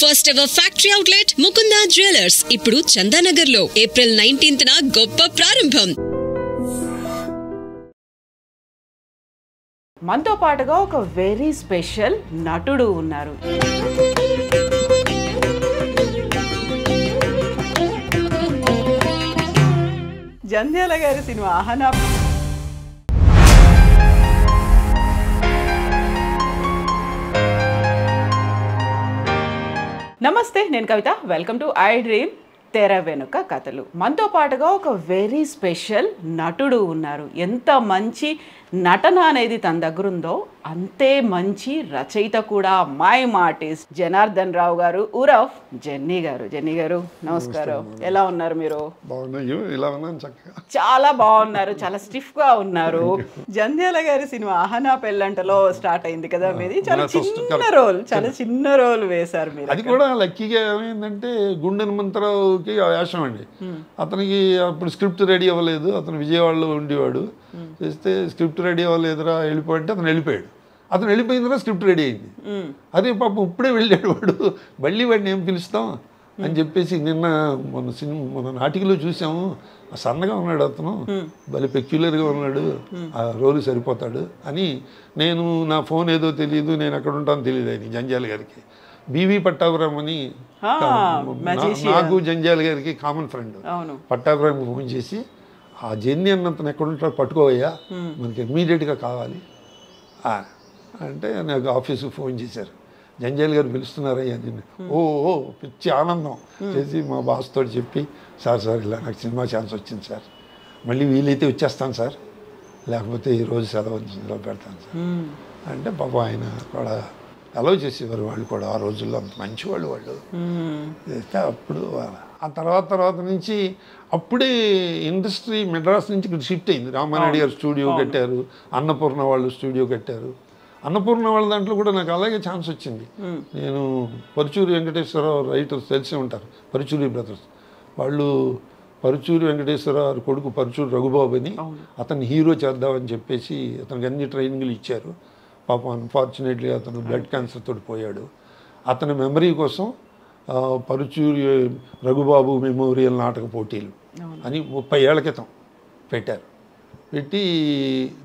First ever factory outlet Mukunda jewellers ఇప్పుడు చందానగర్ లో April 19th గొప్ప ప్రారంభం. మనతో పాటుగా ఒక వెరీ స్పెషల్ నటుడు ఉన్నారు. జంధ్యాల గారి సినిమా ఆహనా. నమస్తే, నేను కవిత. వెల్కమ్ టు ఐ డ్రీమ్ తెర వెనుక కథలు. మనతో పాటుగా ఒక వెరీ స్పెషల్ నటుడు ఉన్నారు. ఎంత మంచి నటన అనేది తన దగ్గర ఉందో అంతే మంచి రచయిత కూడా. మై ఆర్టిస్ట్ జనార్దన్ రావు గారు ఉరఫ్ జెన్నీ గారు. జెన్నీ గారు నమస్కారం. ఎలా ఉన్నారు మీరు? చాలా బాగున్నారు. చాలా స్టిఫ్ గా ఉన్నారు. జంధ్యాల గారి సినిమా ఆహనా పెళ్ళంటలో స్టార్ట్ అయింది కదా మీది. చాలా చిన్న రోల్ వేశారు మీరు. అది కూడా లక్కీగా ఏమైందంటే గుండెన్ మంత్రావుకి వేషం అండి. అతనికి అప్పుడు స్క్రిప్ట్ రెడీ అవ్వలేదు. అతను విజయవాడలో ఉండేవాడు. చేస్తే స్క్రిప్ట్ రెడీ అవ్వలేదురా వెళ్ళిపోయింటే అతను వెళ్ళిపోయాడు. అతను వెళ్ళిపోయిన తర్వాత స్క్రిప్ట్ రెడీ అయింది. అదే పాపం ఇప్పుడే వెళ్ళాడు వాడు. మళ్ళీ వాడిని ఏం పిలుస్తాం అని చెప్పేసి నిన్న మన నాటికలో చూసాము. సన్నగా ఉన్నాడు అతను, భలే పెక్యులర్గా ఉన్నాడు, ఆ రోలు సరిపోతాడు అని. నేను నా ఫోన్ ఏదో తెలియదు, నేను ఎక్కడ ఉంటానో తెలియదు ఆయన జంధ్యాల గారికి. బివి పట్టాభిరామ్ అని నాకు జంధ్యాల గారికి కామన్ ఫ్రెండ్. పట్టాభిరామ్కి ఫోన్ చేసి ఆ జెన్నీ అన్నంతను ఎక్కడ ఉంటాడో పట్టుకోవయ్యా, మనకి ఇమ్మీడియట్గా కావాలి అంటే నాకు ఆఫీస్కి ఫోన్ చేశారు. జంధ్యాల గారు పిలుస్తున్నారయ్యా నిన్ను. ఓ పిచ్చి ఆనందం చేసి మా బాస్ తోటి చెప్పి, సార్ ఇలా నాకు సినిమా ఛాన్స్ వచ్చింది సార్, మళ్ళీ వీలైతే వచ్చేస్తాను సార్, లేకపోతే ఈరోజు సెలవు పెడతాను సార్ అంటే పాపం ఆయన కూడా అలవ్ చేసేవారు. వాళ్ళు కూడా ఆ రోజుల్లో అంత మంచివాళ్ళు వాళ్ళు. చేస్తే అప్పుడు ఆ తర్వాత నుంచి అప్పుడే ఇండస్ట్రీ మెడ్రాస్ నుంచి ఇక్కడ షిఫ్ట్ అయింది. రామానాయుడు గారు స్టూడియో కట్టారు, అన్నపూర్ణ వాళ్ళు స్టూడియో కట్టారు. అన్నపూర్ణ వాళ్ళ దాంట్లో కూడా నాకు అలాగే ఛాన్స్ వచ్చింది. నేను పరుచూరి వెంకటేశ్వరరావు రైటర్స్ తెలిసే ఉంటారు, పరుచూరి బ్రదర్స్ వాళ్ళు. పరుచూరి వెంకటేశ్వరరావు కొడుకు పరుచూరి రఘుబాబు అని అతన్ని హీరో చేద్దామని చెప్పేసి అతనికి అన్ని ట్రైనింగ్లు ఇచ్చారు. పాపం అన్ఫార్చునేట్లీ అతను బ్లడ్ క్యాన్సర్ తోటి పోయాడు. అతని మెమరీ కోసం పరుచూరి రఘుబాబు మెమోరియల్ నాటక పోటీలు అని 30 ఏళ్ల క్రితం పెట్టారు. పెట్టి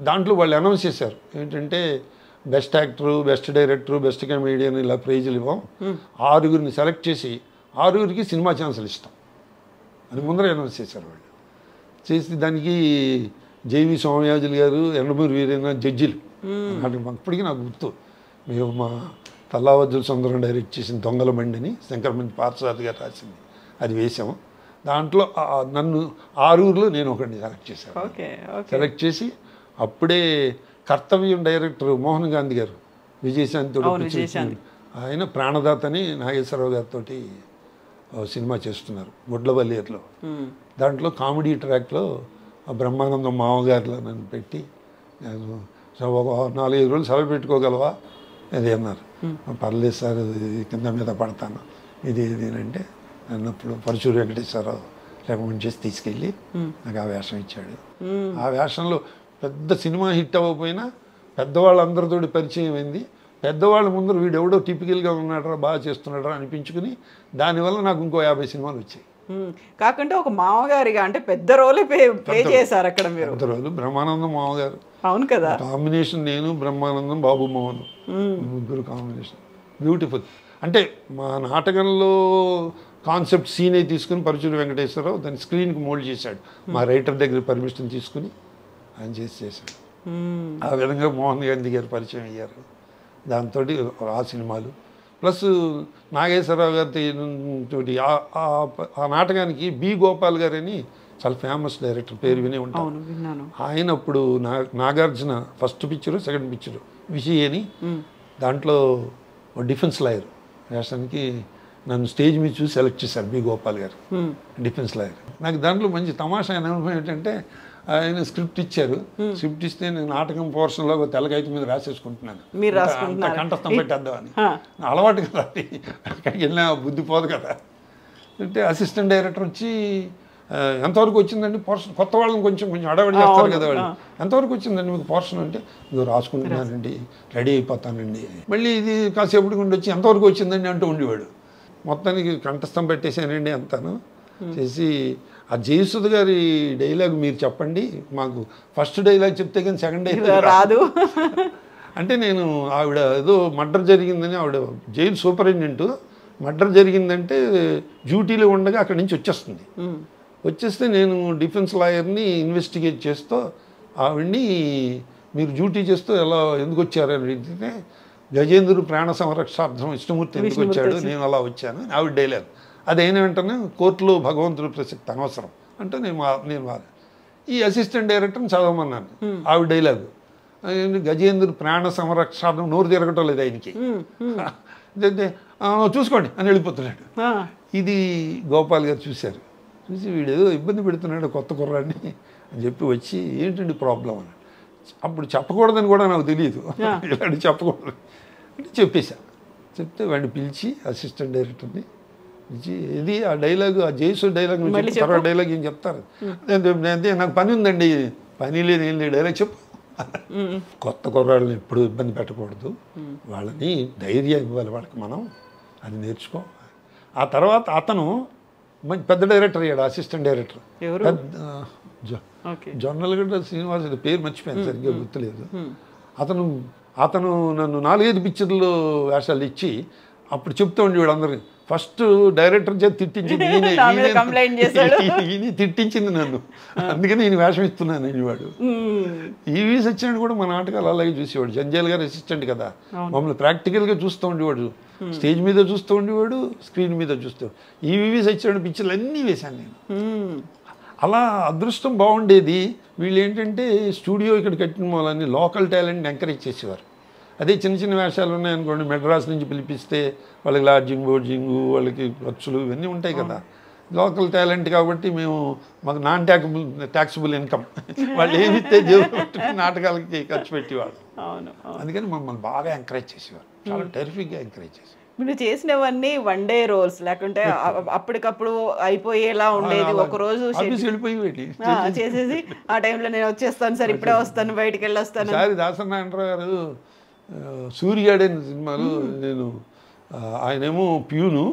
దాంట్లో వాళ్ళు అనౌన్స్ చేశారు ఏంటంటే best actor, best director, best comedian ఇలా ప్రైజులు ఇవ్వం, 6గురిని సెలెక్ట్ చేసి 6గురికి సినిమా ఛాన్సులు ఇస్తాం అని ముందర అనౌన్స్ చేశారు వాళ్ళు. చేసి దానికి జేవి సోమయాజులు గారు, ఎండమూరి వీరైన జడ్జిలు. అప్పటికీ నాకు గుర్తు, మేము మా తల్లావజ్జుల సుందరం డైరెక్ట్ చేసిన దొంగల బండిని శంకరమంచి పార్థసారథి గారు రాసింది, అది వేసాము. దాంట్లో నన్ను 6గురిలో నేను ఒకరిని సెలెక్ట్ చేశాను. సెలెక్ట్ చేసి అప్పుడే కర్తవ్యం డైరెక్టర్ మోహన్ గాంధీ గారు విజయశాంతి ఆయన ప్రాణదాతని నాగేశ్వరరావు గారితో సినిమా చేస్తున్నారు గుడ్లవల్లియర్లో. దాంట్లో కామెడీ ట్రాక్లో బ్రహ్మానందం మామగారిలో నన్ను పెట్టి, నేను ఒక 4-5 రోజులు సెలవు పెట్టుకోగలవా అది అన్నారు. పర్లేదు సార్, కింద మీద పడతాను ఇది అంటే అన్నప్పుడు పరుచూరి వెంకటేశ్వరరావు రికమెండ్ చేసి తీసుకెళ్ళి నాకు ఆ వేషం ఇచ్చాడు. ఆ వేషంలో పెద్ద సినిమా హిట్ అవ్వకపోయినా పెద్దవాళ్ళందరితో పరిచయం అయింది. పెద్దవాళ్ళ ముందర వీడెవడో టిపికల్గా ఉన్నాడరా, బాగా చేస్తున్నాడరా అనిపించుకుని దానివల్ల నాకు ఇంకో 50 సినిమాలు వచ్చాయి. కాకుంటే ఒక మామగారిగా అంటే పెద్ద రోలే ప్లే చేశారు అక్కడ మీరు. పెద్ద రోలు బ్రహ్మానందం మామగారు. అవును కదా, కాంబినేషన్ నేను బ్రహ్మానందం బాబు మోహన్ ముగ్గురు కాంబినేషన్ బ్యూటిఫుల్. అంటే మా నాటకంలో కాన్సెప్ట్ సీనే తీసుకుని పరుచూరి వెంకటేశ్వరరావు దాన్ని స్క్రీన్కి మోల్డ్ చేశాడు. మా రైటర్ దగ్గర పర్మిషన్ తీసుకుని ఆయన చేశాడు. ఆ విధంగా మోహన్ గాంధీ గారు పరిచయం అయ్యారు. దాంతో ఆ సినిమాలు ప్లస్ నాగేశ్వరరావు గారితో ఆ నాటకానికి బి గోపాల్ గారు అని చాలా ఫేమస్ డైరెక్టర్, పేరు వినే ఉంటాను. ఆయన అప్పుడు Nagarjuna first picture, second picture విషయ అని దాంట్లో డిఫెన్స్ లాయర్ వేషానికి నన్ను స్టేజ్ మీద చూసి సెలెక్ట్ చేశారు బి గోపాల్ గారు, డిఫెన్స్ లాయర్. నాకు దాంట్లో మంచి తమాషా అనుభవం ఏంటంటే ఆయన స్క్రిప్ట్ ఇచ్చారు. స్క్రిప్ట్ ఇస్తే నేను నాటకం పోర్షన్లో తెల్లగైతే మీద రాసేసుకుంటున్నాను, కంఠస్థం పెట్టేద్దామని. అలవాటు కదా, అక్కడికి వెళ్ళినా బుద్ధి పోదు కదా. అంటే అసిస్టెంట్ డైరెక్టర్ వచ్చి ఎంతవరకు వచ్చిందండి పోర్షన్, కొత్త వాళ్ళని కొంచెం అడవడి చేస్తారు కదా వాళ్ళు, ఎంతవరకు వచ్చిందండి మీకు పోర్షన్ అంటే ఇదో రాసుకుంటున్నానండి, రెడీ అయిపోతానండి. మళ్ళీ ఇది కాసేపటికి ఉండి వచ్చి ఎంతవరకు వచ్చిందండి అంటూ ఉండేవాడు. మొత్తానికి కంఠస్థం పెట్టేశానండి అంతాను చేసి ఆ జయసుధ గారి డైలాగ్ మీరు చెప్పండి మాకు ఫస్ట్ డైలాగ్ చెప్తే కానీ సెకండ్ డైలాగ్ రాదు. అంటే నేను ఆవిడ ఏదో మర్డర్ జరిగిందని ఆవిడ జైలు సూపరింటెండెంట్ మర్డర్ జరిగిందంటే డ్యూటీలో ఉండగా అక్కడి నుంచి వచ్చేస్తుంది. వచ్చేస్తే నేను డిఫెన్స్ లాయర్ని ఇన్వెస్టిగేట్ చేస్తూ ఆవిడ్ని మీరు డ్యూటీ చేస్తూ ఎలా ఎందుకు వచ్చారని అడిగితే గజేంద్రుడు ప్రాణ సంరక్షార్థం విష్ణుమూర్తి ఎందుకు వచ్చాడు నేను అలా వచ్చాను ఆవిడ డైలాగ్. అదైన వెంటనే కోర్టులో భగవంతుడు ప్రసక్తి అనవసరం అంటే నేను ఈ అసిస్టెంట్ డైరెక్టర్ని చదవమన్నాను ఆవిడ డైలాగు. గజేంద్రుడు ప్రాణ సంరక్షార్థం నోరు తిరగటం లేదు ఆయనకి. చూసుకోండి అని వెళ్ళిపోతున్నాడు. ఇది గోపాల్ గారు చూశారు. చూసి వీడు ఏదో ఇబ్బంది పెడుతున్నాడు కొత్త కుర్రాడిని అని చెప్పి వచ్చి ఏంటండి ప్రాబ్లం అని. అప్పుడు చెప్పకూడదని కూడా నాకు తెలియదు ఇలాంటి చెప్పకూడదు అంటే చెప్పేశా. చెప్తే వాడిని పిలిచి అసిస్టెంట్ డైరెక్టర్ని పిలిచి ఇది ఆ డైలాగ్ ఆ జైసు డైలాగ్ తర్వాత డైలాగ్ ఏం చెప్తారు అదే నాకు పని ఉందండి పని లేదు ఏం లేదు డైలాగ్ చెప్పు. కొత్త కుర్రాళ్ళని ఎప్పుడు ఇబ్బంది పెట్టకూడదు వాళ్ళని ధైర్యం ఇవ్వాలి వాళ్ళకి మనం అది నేర్చుకో. ఆ తర్వాత అతను మంచి పెద్ద డైరెక్టర్ అయ్యాడు అసిస్టెంట్ డైరెక్టర్ జొన్నలగడ్డ శ్రీనివాస్ పేరు మర్చిపోయాను సరిగ్గా గుర్తులేదు. అతను నన్ను 4-5 పిక్చర్లు వేషాలు ఇచ్చి అప్పుడు చెప్తూ ఉండేవాడు అందరికి ఫస్ట్ డైరెక్టర్ చేతి తిట్టించింది ఈయన తిట్టించింది నన్ను అందుకని నేను వేషం ఇస్తున్నాను అనేవాడు. ఈవి సత్యనారాయణ కూడా మా నాటకాలు అలాగే చూసేవాడు. జంజాల్ గారు అసిస్టెంట్ కదా మమ్మల్ని ప్రాక్టికల్గా చూస్తూ ఉండేవాడు. స్టేజ్ మీద చూస్తూ ఉండేవాడు స్క్రీన్ మీద చూస్తూ. ఈవి సత్యనారాయణ పిక్చర్లు అన్నీ వేశాను నేను. అలా అదృష్టం బాగుండేది. వీళ్ళు ఏంటంటే స్టూడియో ఇక్కడ కట్టిన వాళ్ళని లోకల్ టాలెంట్ని ఎంకరేజ్ చేసేవారు. అదే చిన్న చిన్న వేషాలు ఉన్నాయనుకోండి మెడ్రాస్ నుంచి పిలిపిస్తే వాళ్ళకి లాడ్జింగ్ బోర్జింగు వాళ్ళకి ఖర్చులు ఇవన్నీ ఉంటాయి కదా. లోకల్ టాలెంట్ కాబట్టి మాకు నాన్ ట్యాక్సిబుల్ ఇన్కమ్ వాళ్ళు ఏమిస్తే జేబు నాటకాలకి ఖర్చు పెట్టేవాళ్ళు. అందుకని మమ్మల్ని బాగా ఎంకరేజ్ చేసేవారు చాలా టెరిఫిక్గా ఎంకరేజ్ చేసేవారు. మీరు చేసినవన్నీ 1 డే రోల్స్ లేకుంటే అప్పటికప్పుడు అయిపోయేలా ఉండేది. ఒక రోజు చేసేసి ఆ టైంలో నేను వచ్చేస్తాను సార్ ఇప్పుడే వస్తాను బయటికి వెళ్ళొస్తాను. సారి దాసనారాయణరావు గారు సూర్యగాడైన సినిమాలు నేను ఆయనేమో ప్యూను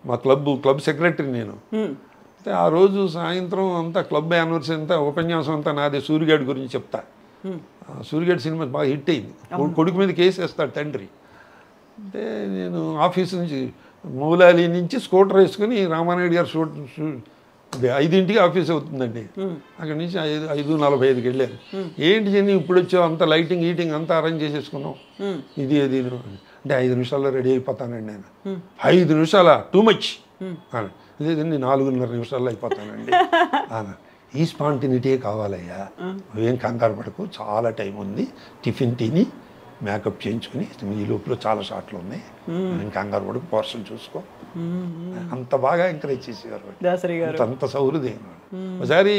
మా క్లబ్ సెక్రటరీ నేను. అయితే ఆ రోజు సాయంత్రం అంతా క్లబ్ యానివర్సరీ అంతా ఉపన్యాసం అంతా నాదే సూర్యగాడి గురించి చెప్తా. సూర్యగాడి సినిమా బాగా హిట్ అయింది. కొడుకు మీద కేసు వేస్తాడు తండ్రి. అంటే నేను ఆఫీస్ నుంచి మూలాలి నుంచి స్కూటర్ వేసుకుని రామానాయుడు గారు 5ంటికి ఆఫీస్ అవుతుందండి. అక్కడి నుంచి 5:45కి వెళ్ళాను. ఏంటి జని ఇప్పుడు వచ్చావు అంత లైటింగ్ హీటింగ్ అంతా అరేంజ్ చేసేసుకున్నాం ఇది అది అంటే 5 నిమిషాల్లో రెడీ అయిపోతానండి నేను. 5 నిమిషాలా టూ మచ్ లేదండి 4:30 నిమిషాల్లో అయిపోతానండి ఈ స్పాంటినిటీ కావాలయ్యా నువ్వేం కంగారు పడకు చాలా టైం ఉంది టిఫిన్ తిని మేకప్ చేయించుకుని ఈ లోపల చాలా షాట్లు ఉన్నాయి నేను కంగారు పడకు పోర్షన్ చూసుకో అంత బాగా ఎంకరేజ్ చేసేవారు అంత సౌహృదయం. ఒకసారి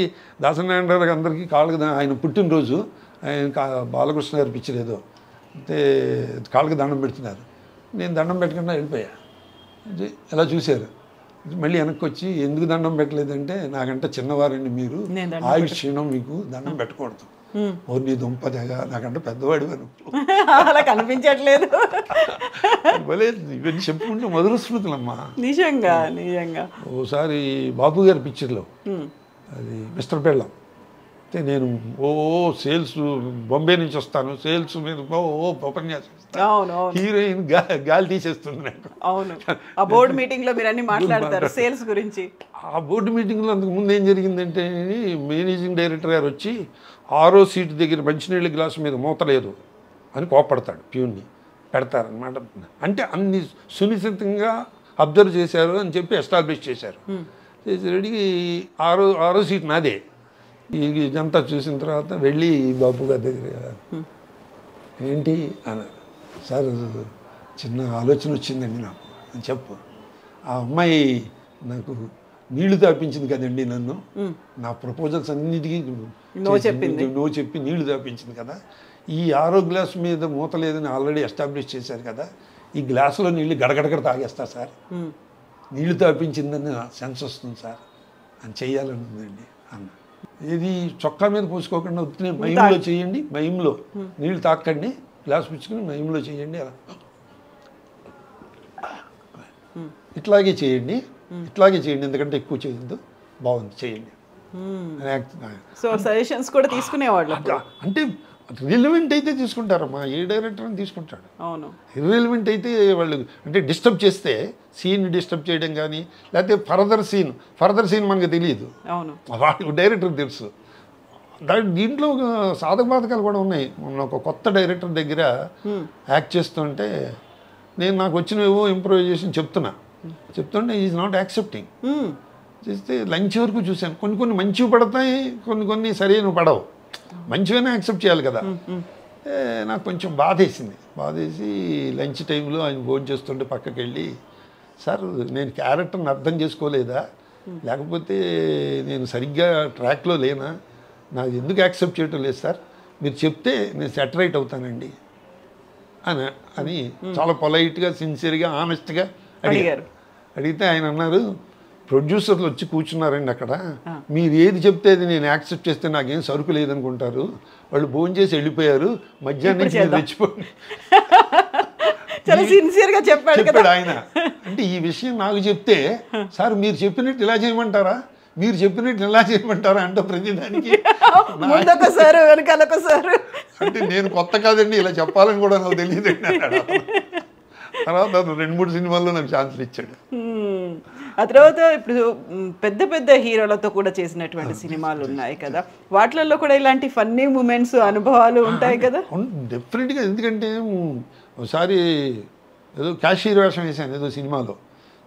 దాసనారాయణ గారు అందరికీ కాళ్ళకి ఆయన పుట్టినరోజు ఆయన బాలకృష్ణ గారు పిక్చర్ ఏదో అంటే కాళ్ళకి దండం పెడుతున్నారు. నేను దండం పెట్టకుండా వెళ్ళిపోయా. ఎలా చూశారు మళ్ళీ వెనక్కి వచ్చి ఎందుకు దండం పెట్టలేదంటే నాకంటే చిన్నవారండి మీరు ఆయుష్ క్షీణం మీకు దండం పెట్టకూడదు నీ దుంపదగా నాకంటే పెద్దవాడు అలా కనిపించట్లేదు ఇవన్నీ చెప్పుకుంటే మధుర స్మృతులమ్మా నిజంగా నిజంగా. ఓసారి బాబు గారి పిక్చర్లో అది మిస్టర్ పెళ్ళం అయితే నేను సేల్స్ బొంబే నుంచి వస్తాను సేల్స్ మీద ఉపన్యాసం హీరోయిన్ గాలి తీసేస్తుంది నాకు. అవును ఆ బోర్డు మీటింగ్ లో మీరు అన్ని మాట్లాడతారు సేల్స్ గురించి. ఆ బోర్డు మీటింగ్లో అంతకు ముందు ఏం జరిగిందంటే మేనేజింగ్ డైరెక్టర్ గారు వచ్చి 6వ సీటు దగ్గర మంచినీళ్ళ గ్లాసు మీద మూతలేదు అని కోపడతాడు ప్యూన్ని పెడతారనమాట. అంటే అన్ని సునిశ్చితంగా అబ్జర్వ్ చేశారు అని చెప్పి ఎస్టాబ్లిష్ చేశారు. చేసేటికి 6వ సీట్ నాదే. ఇదంతా చూసిన తర్వాత వెళ్ళి బాబు గారి దగ్గర ఏంటి అన్నారు. సార్ చిన్న ఆలోచన వచ్చిందండి నాకు అని చెప్పు. ఆ అమ్మాయి నాకు నీళ్లు తాపించింది కదండి నన్ను నా ప్రపోజల్స్ అన్నిటికీ నో చెప్పి నీళ్లు తాపించింది కదా. ఈ 6వ గ్లాస్ మీద మూత లేదని ఆల్రెడీ ఎస్టాబ్లిష్ చేశారు కదా ఈ గ్లాసులో నీళ్ళు గడగడగడ తాగేస్తా సార్ నీళ్లు తాపించిందని సెన్స్ వస్తుంది సార్ అని చెయ్యాలని ఉందండి అన్న. ఇది చొక్కా మీద పోసుకోకుండా వద్దునే మైంలో చేయండి మైంలో నీళ్ళు తాకండి గ్లాస్ పుచ్చుకొని మైంలో చేయండి అలా ఇట్లాగే చేయండి, ఇట్లాగే చేయండి, ఎందుకంటే ఎక్కువ చేయొద్దు, బాగుంది చేయండి. సో సజెషన్స్ కూడా తీసుకునేవాళ్ళు. అంటే రిలవెంట్ అయితే తీసుకుంటారమ్మా, ఏ డైరెక్టర్ అని తీసుకుంటాడు. అవును, ఇర్రెలవెంట్ అయితే వాళ్ళు అంటే డిస్టర్బ్ చేస్తే సీన్ డిస్టర్బ్ చేయడం కానీ, లేకపోతే ఫర్దర్ సీన్ మనకు తెలియదు, అవును, వాళ్ళు డైరెక్టర్ తెలుసు. దీంట్లో ఒక సాధక బాధకాలు కూడా ఉన్నాయి. మొన్న ఒక కొత్త డైరెక్టర్ దగ్గర యాక్ట్ చేస్తుంటే నాకు వచ్చినవేవో ఇంప్రూవైజేషన్ చెప్తుంటే ఈజ్ నాట్ యాక్సెప్టింగ్. చేస్తే లంచ్ వరకు చూశాను, కొన్ని మంచివి పడతాయి, కొన్ని సరైన పడవు. మంచిగానే యాక్సెప్ట్ చేయాలి కదా. నాకు కొంచెం బాధేసి లంచ్ టైంలో ఆయన ఫోన్ చేస్తుంటే పక్కకి వెళ్ళి, సార్ నేను క్యారెక్టర్ని అర్థం చేసుకోలేదా, లేకపోతే నేను సరిగ్గా ట్రాక్లో లేనా, నాకు ఎందుకు యాక్సెప్ట్ చేయటం లేదు సార్, మీరు చెప్తే నేను సెటరైట్ అవుతానండి అని చాలా పొలైట్గా, సిన్సియర్గా, ఆనెస్ట్గా అడిగితే ఆయన అన్నారు, ప్రొడ్యూసర్లు వచ్చి కూర్చున్నారండి అక్కడ, మీరు ఏది చెప్తే అది నేను యాక్సెప్ట్ చేస్తే నాకేం సరుకు లేదనుకుంటారు, వాళ్ళు భోజనం చేసి వెళ్ళిపోయారు, మధ్యాహ్నం తెచ్చిపోయి చెప్పాడు ఆయన. అంటే ఈ విషయం నాకు చెప్తే, సార్ మీరు చెప్పినట్టు ఇలా చేయమంటారా, మీరు చెప్పినట్టు ఇలా చేయమంటారా అంటే ప్రతిదానికి అంటే నేను కొత్త కాదండి, ఇలా చెప్పాలని కూడా నాకు తెలియదండి అన్నాడు. తర్వాత 2-3 సినిమాల్లో నాకు ఛాన్సులు ఇచ్చాడు. ఆ తర్వాత ఇప్పుడు పెద్ద హీరోలతో కూడా చేసినటువంటి సినిమాలు ఉన్నాయి కదా, వాటిల్లో కూడా ఇలాంటి ఫన్నీ మూమెంట్స్, అనుభవాలు ఉంటాయి కదా. డెఫినెట్గా. ఎందుకంటే ఒకసారి ఏదో క్యాషియర్ వేషం వేసాను ఏదో సినిమాలో,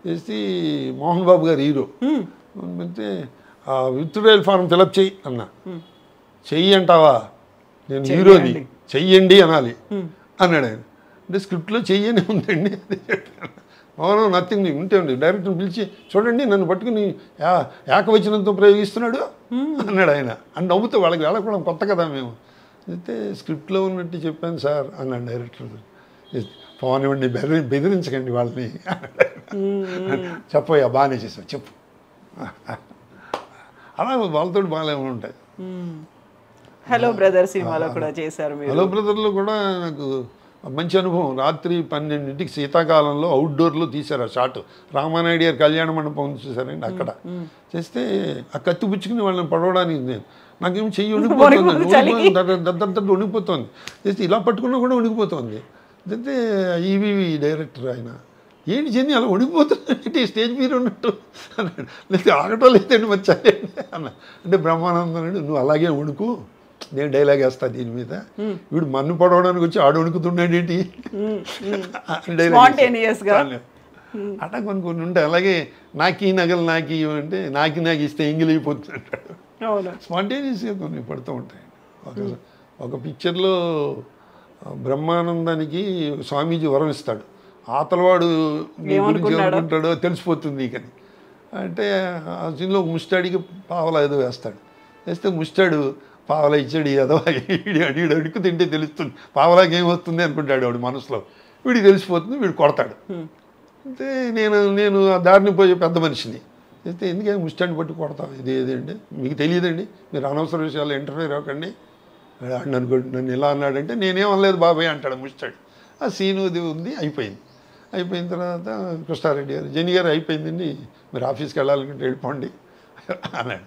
చేసి మోహన్ బాబు గారు హీరో, అంటే విత్డ్రాయల్ ఫారం ఫిలప్ చెయ్యి అన్నా. చెయ్యి అంటావా, నేను హీరోని, చెయ్యండి అనాలి అన్నాడు ఆయన. అంటే స్క్రిప్ట్లో చెయ్యని ఉందండి, అవును నథింగ్ ఉంటే ఉంది. డైరెక్టర్ని పిలిచి, చూడండి నన్ను పట్టుకుని ఏకవచనంతో ప్రయోగిస్తున్నాడు అన్నాడు ఆయన. అని నవ్వుతూ వాళ్ళకి వెళ్ళకపోవడం కొత్త కదా మేము. అయితే స్క్రిప్ట్లో ఉన్నట్టు చెప్పాను సార్ అన్నాడు డైరెక్టర్. ఫోన్ ఇవ్వండి, బెదిరించకండి వాళ్ళని చెప్పయ్యా, బాగానే చేసావు చెప్పు. అలా వాళ్ళతో బాగానే ఉంటాయి. హలో బ్రదర్ సినిమాలో కూడా చేశారు. హలో బ్రదర్లో కూడా నాకు మంచి అనుభవం. రాత్రి 12ంటికి శీతాకాలంలో అవుట్డోర్లో తీశారు ఆ షాట్. రామానాయుడు గారి కళ్యాణ మండపం చూసారండి, అక్కడ చేస్తే ఆ కత్తి పుచ్చుకుని వాళ్ళని పడవడానికి నాకేం చెయ్యి వణికిపోతుంది, దద్దద్దద్దు వణికిపోతుంది. చేస్తే ఇలా పట్టుకున్నా కూడా వణికిపోతుంది. అయితే ఈవీవి డైరెక్టర్ ఆయన, ఏంటి చెంది అలా వణికిపోతుంది స్టేజ్ మీద ఉన్నట్టు అన్నాడు. లేకపోతే ఆగటం లేదండి వచ్చాయండి అన్న. అంటే బ్రహ్మానందం అన్నాడు, నువ్వు అలాగే వణుకు, నేను డైలాగ్ వేస్తా దీని మీద, వీడు మన్ను పడవడానికి వచ్చి ఆడు వణుకుతున్నాడు ఏంటి అట్లా కొన్ని ఉంటాయి. అలాగే నాకీ నగలు నాకి అంటే నాకు ఇస్తే ఎంగిల్ అయిపోతుంటాడు. స్పాంటేనియస్గా కొన్ని పడుతూ ఉంటాయి. ఒక పిక్చర్లో బ్రహ్మానందానికి స్వామీజీ వరం ఇస్తాడు, ఆతలవాడు నీ గురించి ఏమనుకుంటాడో తెలిసిపోతుంది కానీ అంటే ఆ సీన్లో ముస్టాడికి పావలా ఏదో వేస్తాడు. వేస్తే ముస్టాడు పావలా ఇచ్చాడు, ఏదో వీడు అడుగు తింటే తెలుస్తుంది, పావలాకి ఏమొస్తుంది అనుకుంటాడు వాడు మనసులో. వీడికి తెలిసిపోతుంది, వీడు కొడతాడు. అయితే నేను ఆ దారిని పోయే పెద్ద మనిషిని. అయితే ఎందుకంటే ముస్టాడిని పట్టు కొడతాం, ఏదండి మీకు తెలియదండి, మీరు అనవసర విషయాలు ఇంటర్ఫేర్ అవ్వకండి నన్ను ఇలా అన్నాడంటే నేనేం అనలేదు బాబాయ్ అంటాడు ముస్టాడు. ఆ సీను ఉంది, అయిపోయిన తర్వాత కృష్ణారెడ్డి గారు, జని గారు అయిపోయిందండి, మీరు ఆఫీస్కి వెళ్ళాలనుకుంటే వెళ్ళిపోండి అన్నాడు.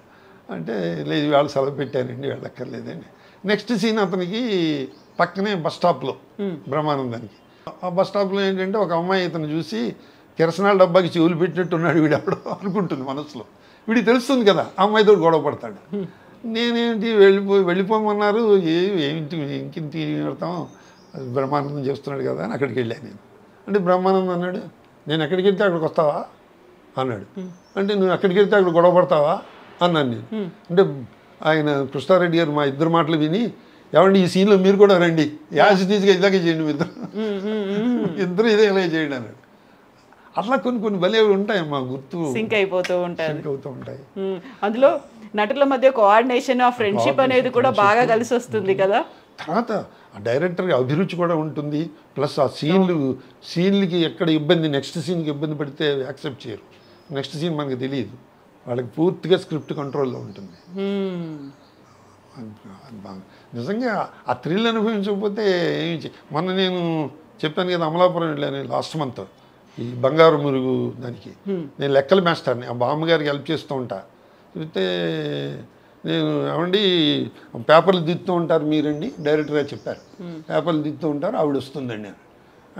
అంటే లేదు వాళ్ళు సెలవు పెట్టారండి, వెళ్ళక్కర్లేదండి. నెక్స్ట్ సీన్ అతనికి పక్కనే బస్ స్టాప్లో బ్రహ్మానందానికి. ఆ బస్ స్టాప్లో ఏంటంటే ఒక అమ్మాయి ఇతను చూసి కిరసనాల డబ్బాకి చెవులు పెట్టినట్టున్నాడు వీడు అప్పుడు అనుకుంటుంది మనసులో. వీడికి తెలుస్తుంది కదా, ఆ అమ్మాయితో గొడవ పడతాడు. నేనేంటి వెళ్ళిపోమన్నారు, ఇంకింటి పెడతాం, బ్రహ్మానందం చేస్తున్నాడు కదా అని అక్కడికి వెళ్ళాను నేను. అంటే బ్రహ్మానందం అన్నాడు, నేను ఎక్కడికి వెళ్తే అక్కడికి వస్తావా అన్నాడు. అంటే నువ్వు ఎక్కడికి వెళ్తే అక్కడ గొడవ పడతావా అన్నాను నేను. అంటే ఆయన కృష్ణారెడ్డి గారు మా ఇద్దరు మాటలు విని, ఏమండి ఈ సీన్లో మీరు కూడా రండి, యాసిటీజ్గా ఇలాగే చేయండి, ఇద్దరు ఇదే ఇలా చేయండి అన్నాడు. అట్లా కొన్ని భలే ఉంటాయమ్మా, గుర్తు సింక్ అవుతూ ఉంటాయి. అందులో నటుల మధ్య కోఆర్డినేషన్, ఆ ఫ్రెండ్షిప్ అనేది కూడా బాగా కలిసి వస్తుంది కదా. తర్వాత ఆ డైరెక్టర్కి అభిరుచి కూడా ఉంటుంది. ప్లస్ ఆ సీన్లకి ఎక్కడ ఇబ్బంది, నెక్స్ట్ సీన్కి ఇబ్బంది పడితే యాక్సెప్ట్ చేయరు. నెక్స్ట్ సీన్ మనకు తెలియదు, వాళ్ళకి పూర్తిగా స్క్రిప్ట్ కంట్రోల్లో ఉంటుంది. నిజంగా ఆ థ్రిల్ అనుభవించకపోతే ఏమి మొన్న నేను చెప్పాను కదా, అమలాపురం వెళ్ళాను లాస్ట్ మంత్. ఈ బంగారు మురుగు దానికి నేను లెక్కల మాస్టర్ని. ఆ బామ్మగారికి హెల్ప్ చేస్తూ ఉంటా. చెప్తే నేను ఏమండి పేపర్లు దిద్దుతూ ఉంటారు మీరండి, డైరెక్టర్గా చెప్పారు. పేపర్లు దిద్దుతూ ఉంటారు, ఆవిడ వస్తుందండి అని.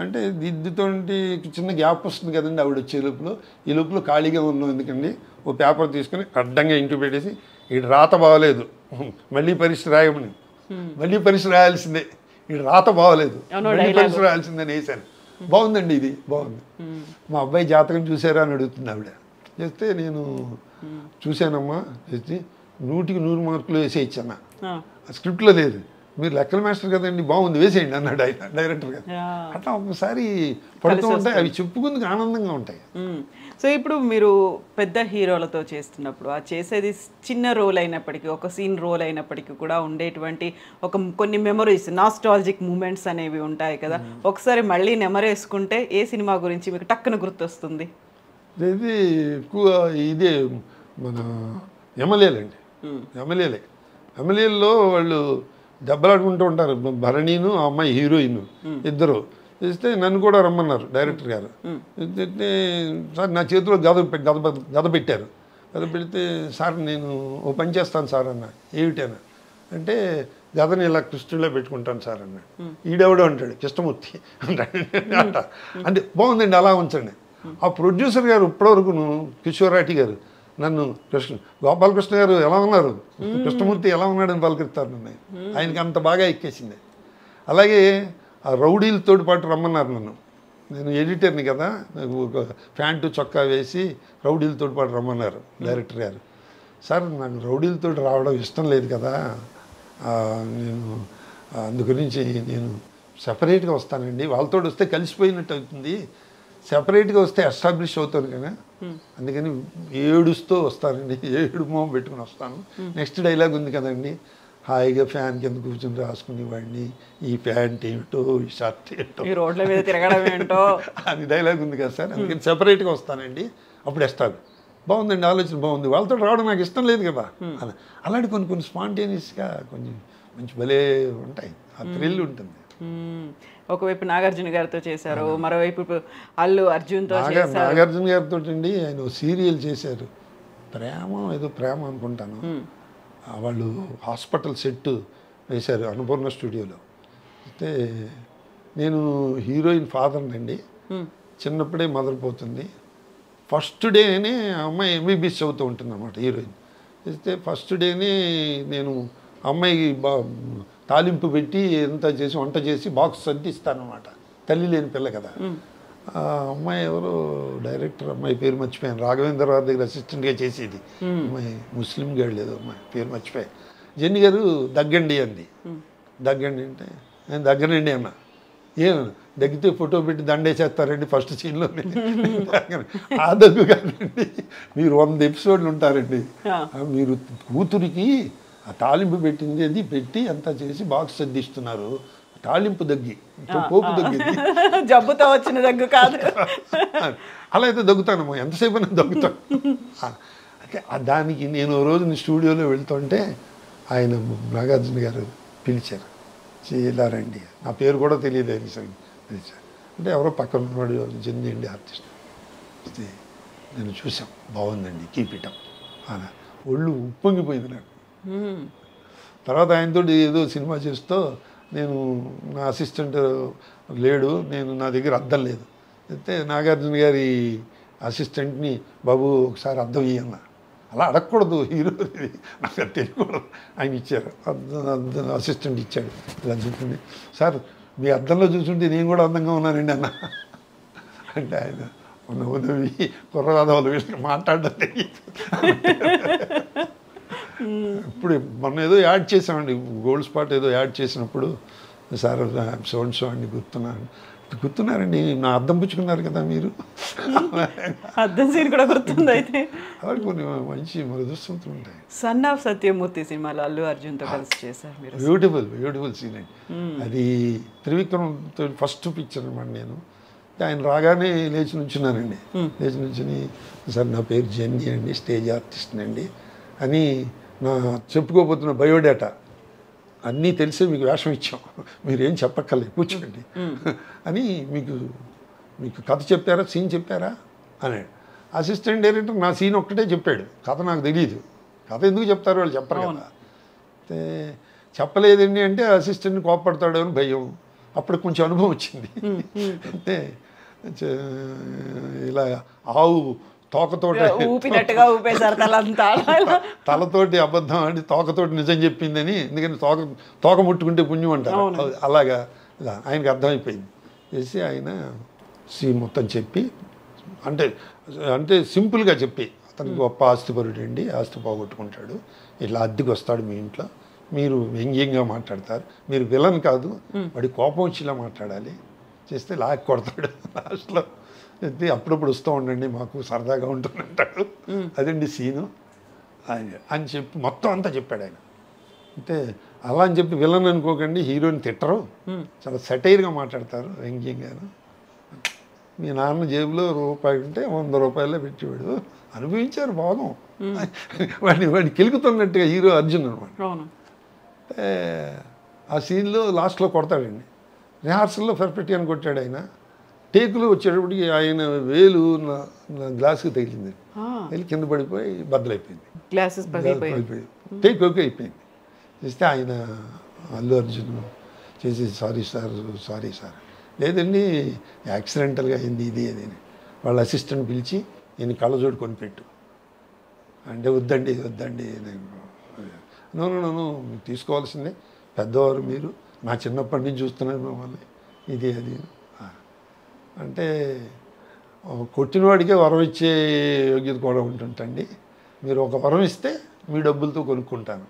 అంటే దిద్దుతుంటే చిన్న గ్యాప్ వస్తుంది కదండి ఆవిడ వచ్చే లోపల. ఈ లోపల ఖాళీగా ఉన్నాం ఎందుకండి, ఓ పేపర్ తీసుకొని అడ్డంగా ఇంటి పెట్టేసి ఈడు రాత బాగలేదు, మళ్ళీ పరీక్ష రాయమని, మళ్ళీ పరీక్ష రాయాల్సిందే, ఈడు రాత బాగలేదు, మళ్ళీ పరీక్ష రాయాల్సిందని వేసాను. బాగుందండి, ఇది బాగుంది. మా అబ్బాయి జాతకం చూసారా అని అడుగుతుంది ఆవిడ. చేస్తే నేను చూశానమ్మా, చేస్తే 100కి 100 మార్కులు వేసేయచ్చన్న. ఆ స్క్రిప్ట్లో లేదు, మీరు లెక్కల మాస్టర్ కదండి, బాగుంది వేసేయండి అన్నాడు ఆయన డైరెక్టర్ గారు. అట్లా ఒకసారి పడుతూ ఉంటాయి, అవి చెప్పుకుందుకు ఆనందంగా ఉంటాయి. సో ఇప్పుడు మీరు పెద్ద హీరోలతో చేస్తున్నప్పుడు ఆ చేసేది చిన్న రోల్ అయినప్పటికీ, ఒక సీన్ రోల్ అయినప్పటికీ కూడా ఉండేటువంటి కొన్ని మెమరీస్, నాస్టాలజిక్ మూమెంట్స్ అనేవి ఉంటాయి కదా. ఒకసారి మళ్ళీ నెమరేసుకుంటే ఏ సినిమా గురించి మీకు టక్కున గుర్తొస్తుంది? ఇది ఎక్కువ ఇదే మన ఎమ్మెల్యేలండి. ఎమ్మెల్యేల్లో వాళ్ళు దెబ్బలాడుకుంటూ ఉంటారు. భరణీను ఆ అమ్మాయి హీరోయిన్ ఇద్దరు చేస్తే నన్ను కూడా రమ్మన్నారు డైరెక్టర్ గారు. సార్ నా చేతిలో గద పెట్టారు. గద పెడితే సార్ నేను ఓ పని చేస్తాను సార్ అన్న. ఏమిటన్నా అంటే గదని ఇలా కృష్ణుడిలో పెట్టుకుంటాను సార్ అన్నాడు. ఈడెవడో అంటాడు కృష్ణమూర్తి అంట. అంటే బాగుందండి అలా ఉంచండి. ఆ ప్రొడ్యూసర్ గారు ఇప్పటివరకును కిషోరాటి గారు నన్ను గోపాలకృష్ణ గారు ఎలా ఉన్నారు, కృష్ణమూర్తి ఎలా ఉన్నాడని పలకరిస్తారు నన్ను. ఆయనకి అంత బాగా ఎక్కేసింది. అలాగే ఆ రౌడీలతో పాటు రమ్మన్నారు నన్ను. నేను ఎడిటర్ని కదా, నాకు ఒక ప్యాంటు చొక్కా వేసి రౌడీలతో పాటు రమ్మన్నారు డైరెక్టర్ గారు. సార్ నాకు రౌడీలతో రావడం ఇష్టం లేదు కదా, నేను అందు గురించి నేను సెపరేట్గా వస్తానండి, వాళ్ళతో వస్తే కలిసిపోయినట్టు అవుతుంది, సెపరేట్గా వస్తే ఎస్టాబ్లిష్ అవుతాను కదా, అందుకని ఏడుస్తూ వస్తానండి, ఏడు మొహం పెట్టుకుని వస్తాను. నెక్స్ట్ డైలాగ్ ఉంది కదండి, హాయిగా ఫ్యాన్ కింద కూర్చొని రాసుకునేవాడిని, ఈ ప్యాంట్ ఏమిటో, ఈ షర్ట్ ఏంటో, ఈ రోడ్ల మీద తిరగడం ఏంటో అది డైలాగ్ ఉంది కదా సార్, అందుకని సెపరేట్గా వస్తానండి, అప్పుడు ఎస్టాబ్లిష్. బాగుందండి, ఆలోచన బాగుంది, వాళ్ళతో రావడం నాకు ఇష్టం లేదు కదా. అలాంటి కొన్ని స్పాంటేనియస్గా కొంచెం మంచి భలే ఉంటాయి, ఆ థ్రిల్ ఉంటుంది. ఒకవైపు నాగార్జున గారితో చేశారు, మరోవైపు అల్లు అర్జున్తో చేశారు. నాగార్జున గారితో అండి ఆయన సీరియల్ చేశారు, ఏదో ప్రేమ అనుకుంటాను. వాళ్ళు హాస్పిటల్ సెట్ వేశారు అన్నపూర్ణ స్టూడియోలో. అయితే నేను హీరోయిన్ ఫాదర్ని అండి, చిన్నప్పుడే మదర్ పోతుంది. ఫస్ట్ డేనే అమ్మాయి ఎంబీబీఎస్ చదువుతూ ఉంటుంది అన్నమాట హీరోయిన్. అయితే ఫస్ట్ డేనే నేను అమ్మాయికి తాలింపు పెట్టి ఎంత చేసి వంట చేసి బాక్స్ సర్దిస్తానమాట, తల్లి లేని పిల్ల కదా. ఆ అమ్మాయి ఎవరో డైరెక్టర్ అమ్మాయి పేరు మర్చిపోయాను, రాఘవేంద్ర గారి దగ్గర అసిస్టెంట్గా చేసేది అమ్మాయి, ముస్లిం గర్ల్ ఏదో అమ్మాయి పేరు మర్చిపోయాను. జెన్ని గారు దగ్గండి అంది. దగ్గండి అంటే నేను దగ్గరండి అన్న. ఏమన్నా దగ్గితే ఫోటో పెట్టి దండేసేస్తారండి ఫస్ట్ సీన్లో. ఆ దగ్గు కాదండి, మీరు 100 ఎపిసోడ్లు ఉంటారండి, మీరు కూతురికి ఆ తాలింపు పెట్టింది అది పెట్టి అంతా చేసి బాక్స్ సర్దిస్తున్నారు, తాలింపు దగ్గి, పోపు దగ్గి, జబ్బుతో వచ్చిన దగ్గు కాదు. అలా అయితే దగ్గుతానమ్మా, ఎంతసేపు నేను దగ్గుతాను. అయితే దానికి నేను రోజు స్టూడియోలో వెళ్తుంటే ఆయన నాగార్జున గారు పిలిచారు, ఇలా రండి, నా పేరు కూడా తెలియదు అని పిలిచారు. అంటే ఎవరో పక్కన ఉన్నాడు, జెన్నీ అండి ఆర్టిస్ట్. అయితే నేను చూసాం, బాగుందండి, కీప్ ఇట్ అప్ అలా ఒళ్ళు ఉప్పొంగిపోయింది నాకు. తర్వాత ఆయనతో ఏదో సినిమా చేస్తూ నేను నా అసిస్టెంట్ లేడు, నా దగ్గర అద్దం లేదు. అయితే నాగార్జున గారి అసిస్టెంట్ని బాబు ఒకసారి అద్దం ఇయ్యన్న. అలా అడగకూడదు హీరో, నాకు అది తెలియకూడదు. ఆయన ఇచ్చారు, అద్దం అసిస్టెంట్ ఇచ్చాడు. ఇలా చూడండి సార్, మీ అద్దంలో చూసుంటే నేను కూడా అందంగా ఉన్నానండి అన్న. అంటే ఆయన నవ్వి కుర్రవాదవాళ్ళు వీళ్ళకి మాట్లాడడం తెలియదు. ఇప్పుడు మొన్న ఏదో యాడ్ చేసామండి, గోల్డ్ స్పాట్ ఏదో యాడ్ చేసినప్పుడు సార్ సోన్ సో అండి గుర్తున్నారండి, నా అద్దం పుచ్చుకున్నారు కదా మీరు, అద్దం సీన్ కూడా గుర్తుంది. అయితే అలా కొన్ని మంచి మృదుస్మృతులు ఉంటాయి. సన్ ఆఫ్ సత్యమూర్తి సినిమాలో అల్లు అర్జున్తో కలిసి చేశారు మీరు. బ్యూటిఫుల్ సీన్ అండి అది. త్రివిక్రమ్తో ఫస్ట్ పిక్చర్ అనమాట. నేను ఆయన రాగానే లేచి నుంచున్నానండి, లేచి నుంచుని సార్ నా పేరు జెన్నీ అండి, స్టేజ్ ఆర్టిస్ట్ అండి అని నా చెప్పుకోబోతున్న బయోడేటా అన్నీ తెలిసే మీకు వేషం ఇచ్చాం, మీరేం చెప్పక్కర్లేదు కూర్చోండి అని మీకు మీకు కథ చెప్పారా, సీన్ చెప్పారా అన్నాడు. అసిస్టెంట్ డైరెక్టర్ నా సీన్ ఒక్కటే చెప్పాడు, కథ నాకు తెలియదు. కథ ఎందుకు చెప్తారు వాళ్ళు, చెప్పరు కదా. అయితే చెప్పలేదండి అంటే అసిస్టెంట్ కోపడతాడు అని భయం. అప్పుడు కొంచెం అనుభవం వచ్చింది. అంటే ఇలా ఆవు తోకతోటి ఊపినట్టుగా ఊపేశారు తలంతా, తలతోటి అబద్ధం అంటే తోకతోటి నిజం చెప్పిందని. ఎందుకంటే తోక ముట్టుకుంటే పుణ్యం అంటారు. అలాగా ఆయనకు అర్థమైపోయింది. చేసి ఆయన సీన్ మొత్తం చెప్పి అంటే సింపుల్గా చెప్పి, అతనికి గొప్ప ఆస్తిపరుడు అండి, ఆస్తి పోగొట్టుకుంటాడు, ఇట్లా అద్దెకి వస్తాడు మీ ఇంట్లో, మీరు వ్యంగ్యంగా మాట్లాడతారు, మీరు విలన్ కాదు, వాడి కోపం వచ్చేలా మాట్లాడాలి, చేస్తే లాక్ కొడతాడు లాస్ట్లో. అయితే అప్పుడప్పుడు వస్తూ ఉండండి మాకు సరదాగా ఉంటుందంటాడు. అదండి సీను అని చెప్పి మొత్తం అంతా చెప్పాడు ఆయన. అంటే అలా అని చెప్పి విలన్ అనుకోకండి, హీరోని తిట్టరు, చాలా సెటైర్గా మాట్లాడతారు, వ్యంగ్యంగాను. మీ నాన్న జేబులో రూపాయి ఉంటే 100 రూపాయలే పెట్టేవాడు, అనుభవించారు భాగం. వాడిని కెలుకుతున్నట్టుగా హీరో అర్జున్ అనమాట. ఆ సీన్లో లాస్ట్లో కొడతాడండి. రిహార్సల్లో పర్ఫెక్ట్గానే కొట్టాడు ఆయన. టేకులు వచ్చేటప్పటికి ఆయన వేలు నా గ్లాసుకి తగిలింది, వెళ్ళి కింద పడిపోయి బద్దలైపోయింది, గ్లాసెస్ పగిలిపోయి టేక్ ఓకే అయిపోయింది. చేస్తే ఆయన అల్లు అర్జున్ చేసి సారీ సార్ లేదండి యాక్సిడెంటల్గా అయింది ఇది అది. వాళ్ళ అసిస్టెంట్ పిలిచి నేను కళ్ళజోడు కొనిపెట్టు అంటే వద్దండి నేను తీసుకోవాల్సిందే, పెద్దవారు మీరు, నా చిన్నప్పటి నుంచి చూస్తున్నాను మిమ్మల్ని, ఇది అది అంటే కొట్టినవాడికే వరం ఇచ్చే యోగ్యత కూడా ఉంటుంటండి, మీరు ఒక వరం ఇస్తే మీ డబ్బులతో కొనుక్కుంటాను.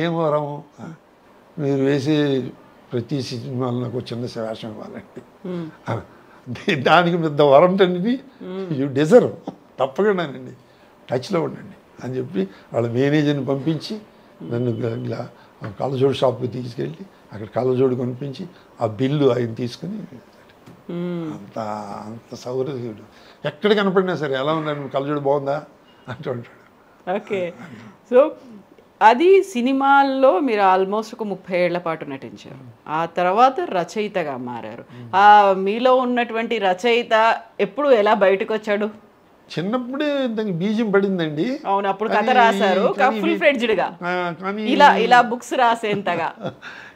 ఏం వరము, మీరు వేసే ప్రతి సినిమాలో నాకు చిన్న వేషం ఇవ్వాలండి, దానికి పెద్ద వరం అండి, యూ డిజర్వ్, తప్పకుండానండి, టచ్లో ఉండండి అని చెప్పి వాళ్ళ మేనేజర్ని పంపించి నన్ను కళ్ళజోడు షాప్కి తీసుకెళ్ళి అక్కడ కళ్ళజోడు కొనిపించి ఆ బిల్లు ఆయన తీసుకుని అంత సౌకర్యుడు. ఎక్కడ కనపడినా సరే ఎలా ఉన్నాడు, కళ్ళజోడు బాగుందా అంటూ ఉంటాడు. ఓకే, సో అది సినిమాల్లో మీరు ఆల్మోస్ట్ ఒక 30 ఏళ్ల పాటు నటించారు. ఆ తర్వాత రచయితగా మారారు. ఆ మీలో ఉన్నటువంటి రచయిత ఎప్పుడు ఎలా బయటకు వచ్చాడు? చిన్నప్పుడే దానికి బీజం పడిందండి. అవును, అప్పుడు కథ రాశారు ఫుల్ ఫ్లెడ్జ్డ్గా, కానీ ఇలా బుక్స్ రాసేంతగా.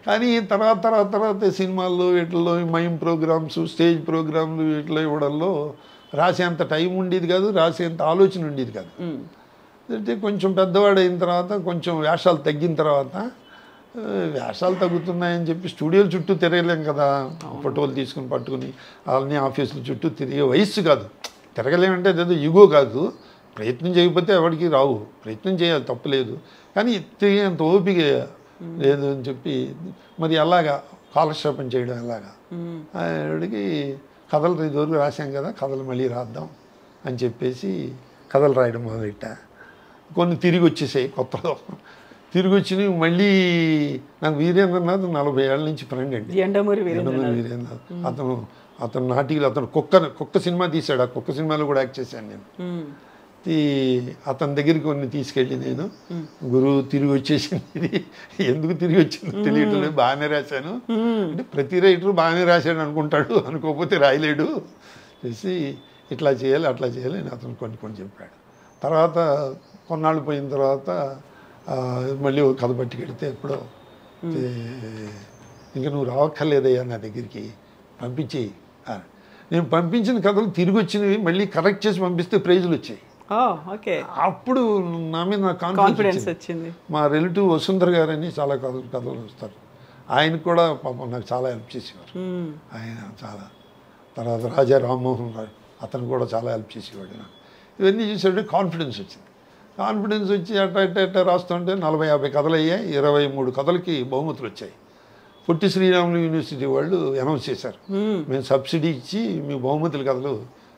కానీ తర్వాత సినిమాల్లో వీటిల్లో మైమ్ ప్రోగ్రామ్స్, స్టేజ్ ప్రోగ్రాంలు వీటిలో ఇవ్వడంలో రాసేంత టైం ఉండేది కాదు, రాసేంత ఆలోచన ఉండేది కాదు. అంటే కొంచెం పెద్దవాడు అయిన తర్వాత, కొంచెం వేషాలు తగ్గిన తర్వాత, వేషాలు తగ్గుతున్నాయని చెప్పి స్టూడియోల చుట్టూ తిరగలేం కదా, ఫోటోలు తీసుకుని పట్టుకుని వాళ్ళని ఆఫీసుల చుట్టూ తిరిగే వయస్సు కాదు. తిరగలేమంటే అదేదో ఇగో కాదు, ప్రయత్నం చేయకపోతే ఎవరికి రావు, ప్రయత్నం చేయాలి, తప్పులేదు, కానీ తిరిగేంత ఓపిక లేదు అని చెప్పి మరి అలాగా కాలక్షేపం చేయడం ఎలాగా ఆవిడికి కథలు ఇదివరకు రాశాం కదా, కథలు మళ్ళీ రాద్దాం అని చెప్పేసి కథలు రాయడం మొదలెట్టా. కొన్ని తిరిగి వచ్చేసాయి, కొత్తలో తిరిగి వచ్చినవి. మళ్ళీ నాకు వీరేంద్రనాథ్ 40 ఏళ్ళ నుంచి ఫ్రెండ్ అండి, ఎండమూరి వీరేంద్రనాథ్. అతను నాటికలు, అతను కుక్క సినిమా తీశాడు, ఆ కుక్క సినిమాలో కూడా యాక్ట్ చేశాను నేను. అతని దగ్గరికి కొన్ని తీసుకెళ్ళి నేను, గురువు తిరిగి వచ్చేసింది, ఇది ఎందుకు తిరిగి వచ్చింది తెలియట్లేదు, బాగానే రాశాను అంటే ప్రతి రైటరు బాగానే రాశాడు అనుకుంటాడు, అనుకోకపోతే రాయలేడు, చేసి ఇట్లా చేయాలి అట్లా చేయాలి అని అతను కొన్ని చెప్పాడు. తర్వాత కొన్నాళ్ళు పోయిన తర్వాత మళ్ళీ ఒక కథ పట్టుకెడితే ఎప్పుడో ఇంకా నువ్వు రావక్కర్లేదయ్యా నా దగ్గరికి, పంపించేయి. నేను పంపించిన కథలు తిరిగి వచ్చినవి మళ్ళీ కరెక్ట్ చేసి పంపిస్తే ప్రైజులు వచ్చాయి. అప్పుడు నా మీద నాకు కాన్ఫిడెన్స్ వచ్చింది. మా రిలేటివ్ వసుంధర్ గారని చాలా కథలు వస్తారు, ఆయన కూడా పాపం నాకు చాలా హెల్ప్ చేసేవారు. ఆయన చాలా, తర్వాత రాజా రామ్మోహన్ గారు, అతను కూడా చాలా హెల్ప్ చేసేవాడు. ఇవన్నీ చూసేటప్పుడు కాన్ఫిడెన్స్ వచ్చింది. కాన్ఫిడెన్స్ వచ్చి అట్ట రాస్తుంటే 40-50 కథలు అయ్యాయి. 23 కథలకి బహుమతులు వచ్చాయి. పొట్టి శ్రీరాములు యూనివర్సిటీ వాళ్ళు అనౌన్స్ చేశారు, మేము సబ్సిడీ ఇచ్చి మీ బహుమతుల కథలు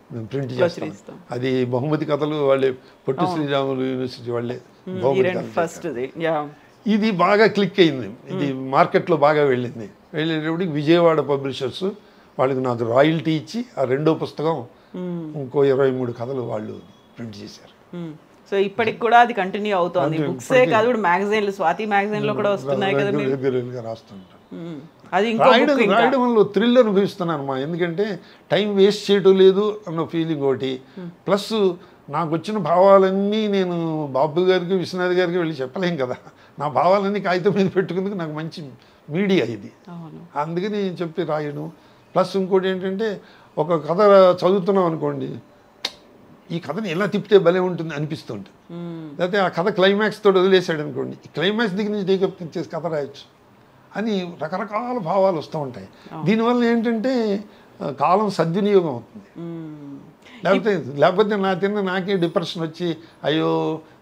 మేము ప్రింట్ చేస్తాం. అది బహుమతి కథలు వాళ్ళే, పొట్టి శ్రీరాములు యూనివర్సిటీ వాళ్ళే బహుమతి. ఇది బాగా క్లిక్ అయింది, ఇది మార్కెట్లో బాగా వెళ్ళేటప్పటికి విజయవాడ పబ్లిషర్స్ వాళ్ళకి నాకు రాయల్టీ ఇచ్చి ఆ రెండో పుస్తకం ఇంకో 23 కథలు వాళ్ళు ప్రింట్ చేశారు. సో ఇప్పటికి కూడా అది కంటిన్యూ అవుతోంది. బుక్సే కాదు, ఇప్పుడు మ్యాగజైన్లు, స్వాతి మ్యాగజైన్ లో కూడా వస్తున్నాయి కదా. రెగ్యులర్గా రాస్తుంటాను. అది రాయడం వల్ల థ్రిల్ అనుభవిస్తున్నాను మా. ఎందుకంటే టైం వేస్ట్ చేయడం లేదు అన్న ఫీలింగ్ ఒకటి, ప్లస్ నాకు వచ్చిన భావాలన్నీ నేను బాబు గారికి విశ్వనాథ్ గారికి వెళ్ళి చెప్పలేం కదా. నా భావాలన్నీ కాగితం మీద పెట్టుకుందుకు నాకు మంచి మీడియా ఇది, అందుకని చెప్పి రాయడం. ప్లస్ ఇంకోటి ఏంటంటే ఒక కథ చదువుతున్నాం అనుకోండి, ఈ కథని ఎలా తిప్పితే భలే ఉంటుంది అనిపిస్తుంటుంది. లేకపోతే ఆ కథ క్లైమాక్స్ తోటి వదిలేసాడు అనుకోండి, ఈ క్లైమాక్స్ దగ్గర నుంచి టేకప్ చేసి కథ రాయొచ్చు అని రకరకాల భావాలు వస్తూ ఉంటాయి. దీనివల్ల ఏంటంటే కాలం సద్వినియోగం అవుతుంది. లేకపోతే నాకే డిప్రెషన్ వచ్చి అయ్యో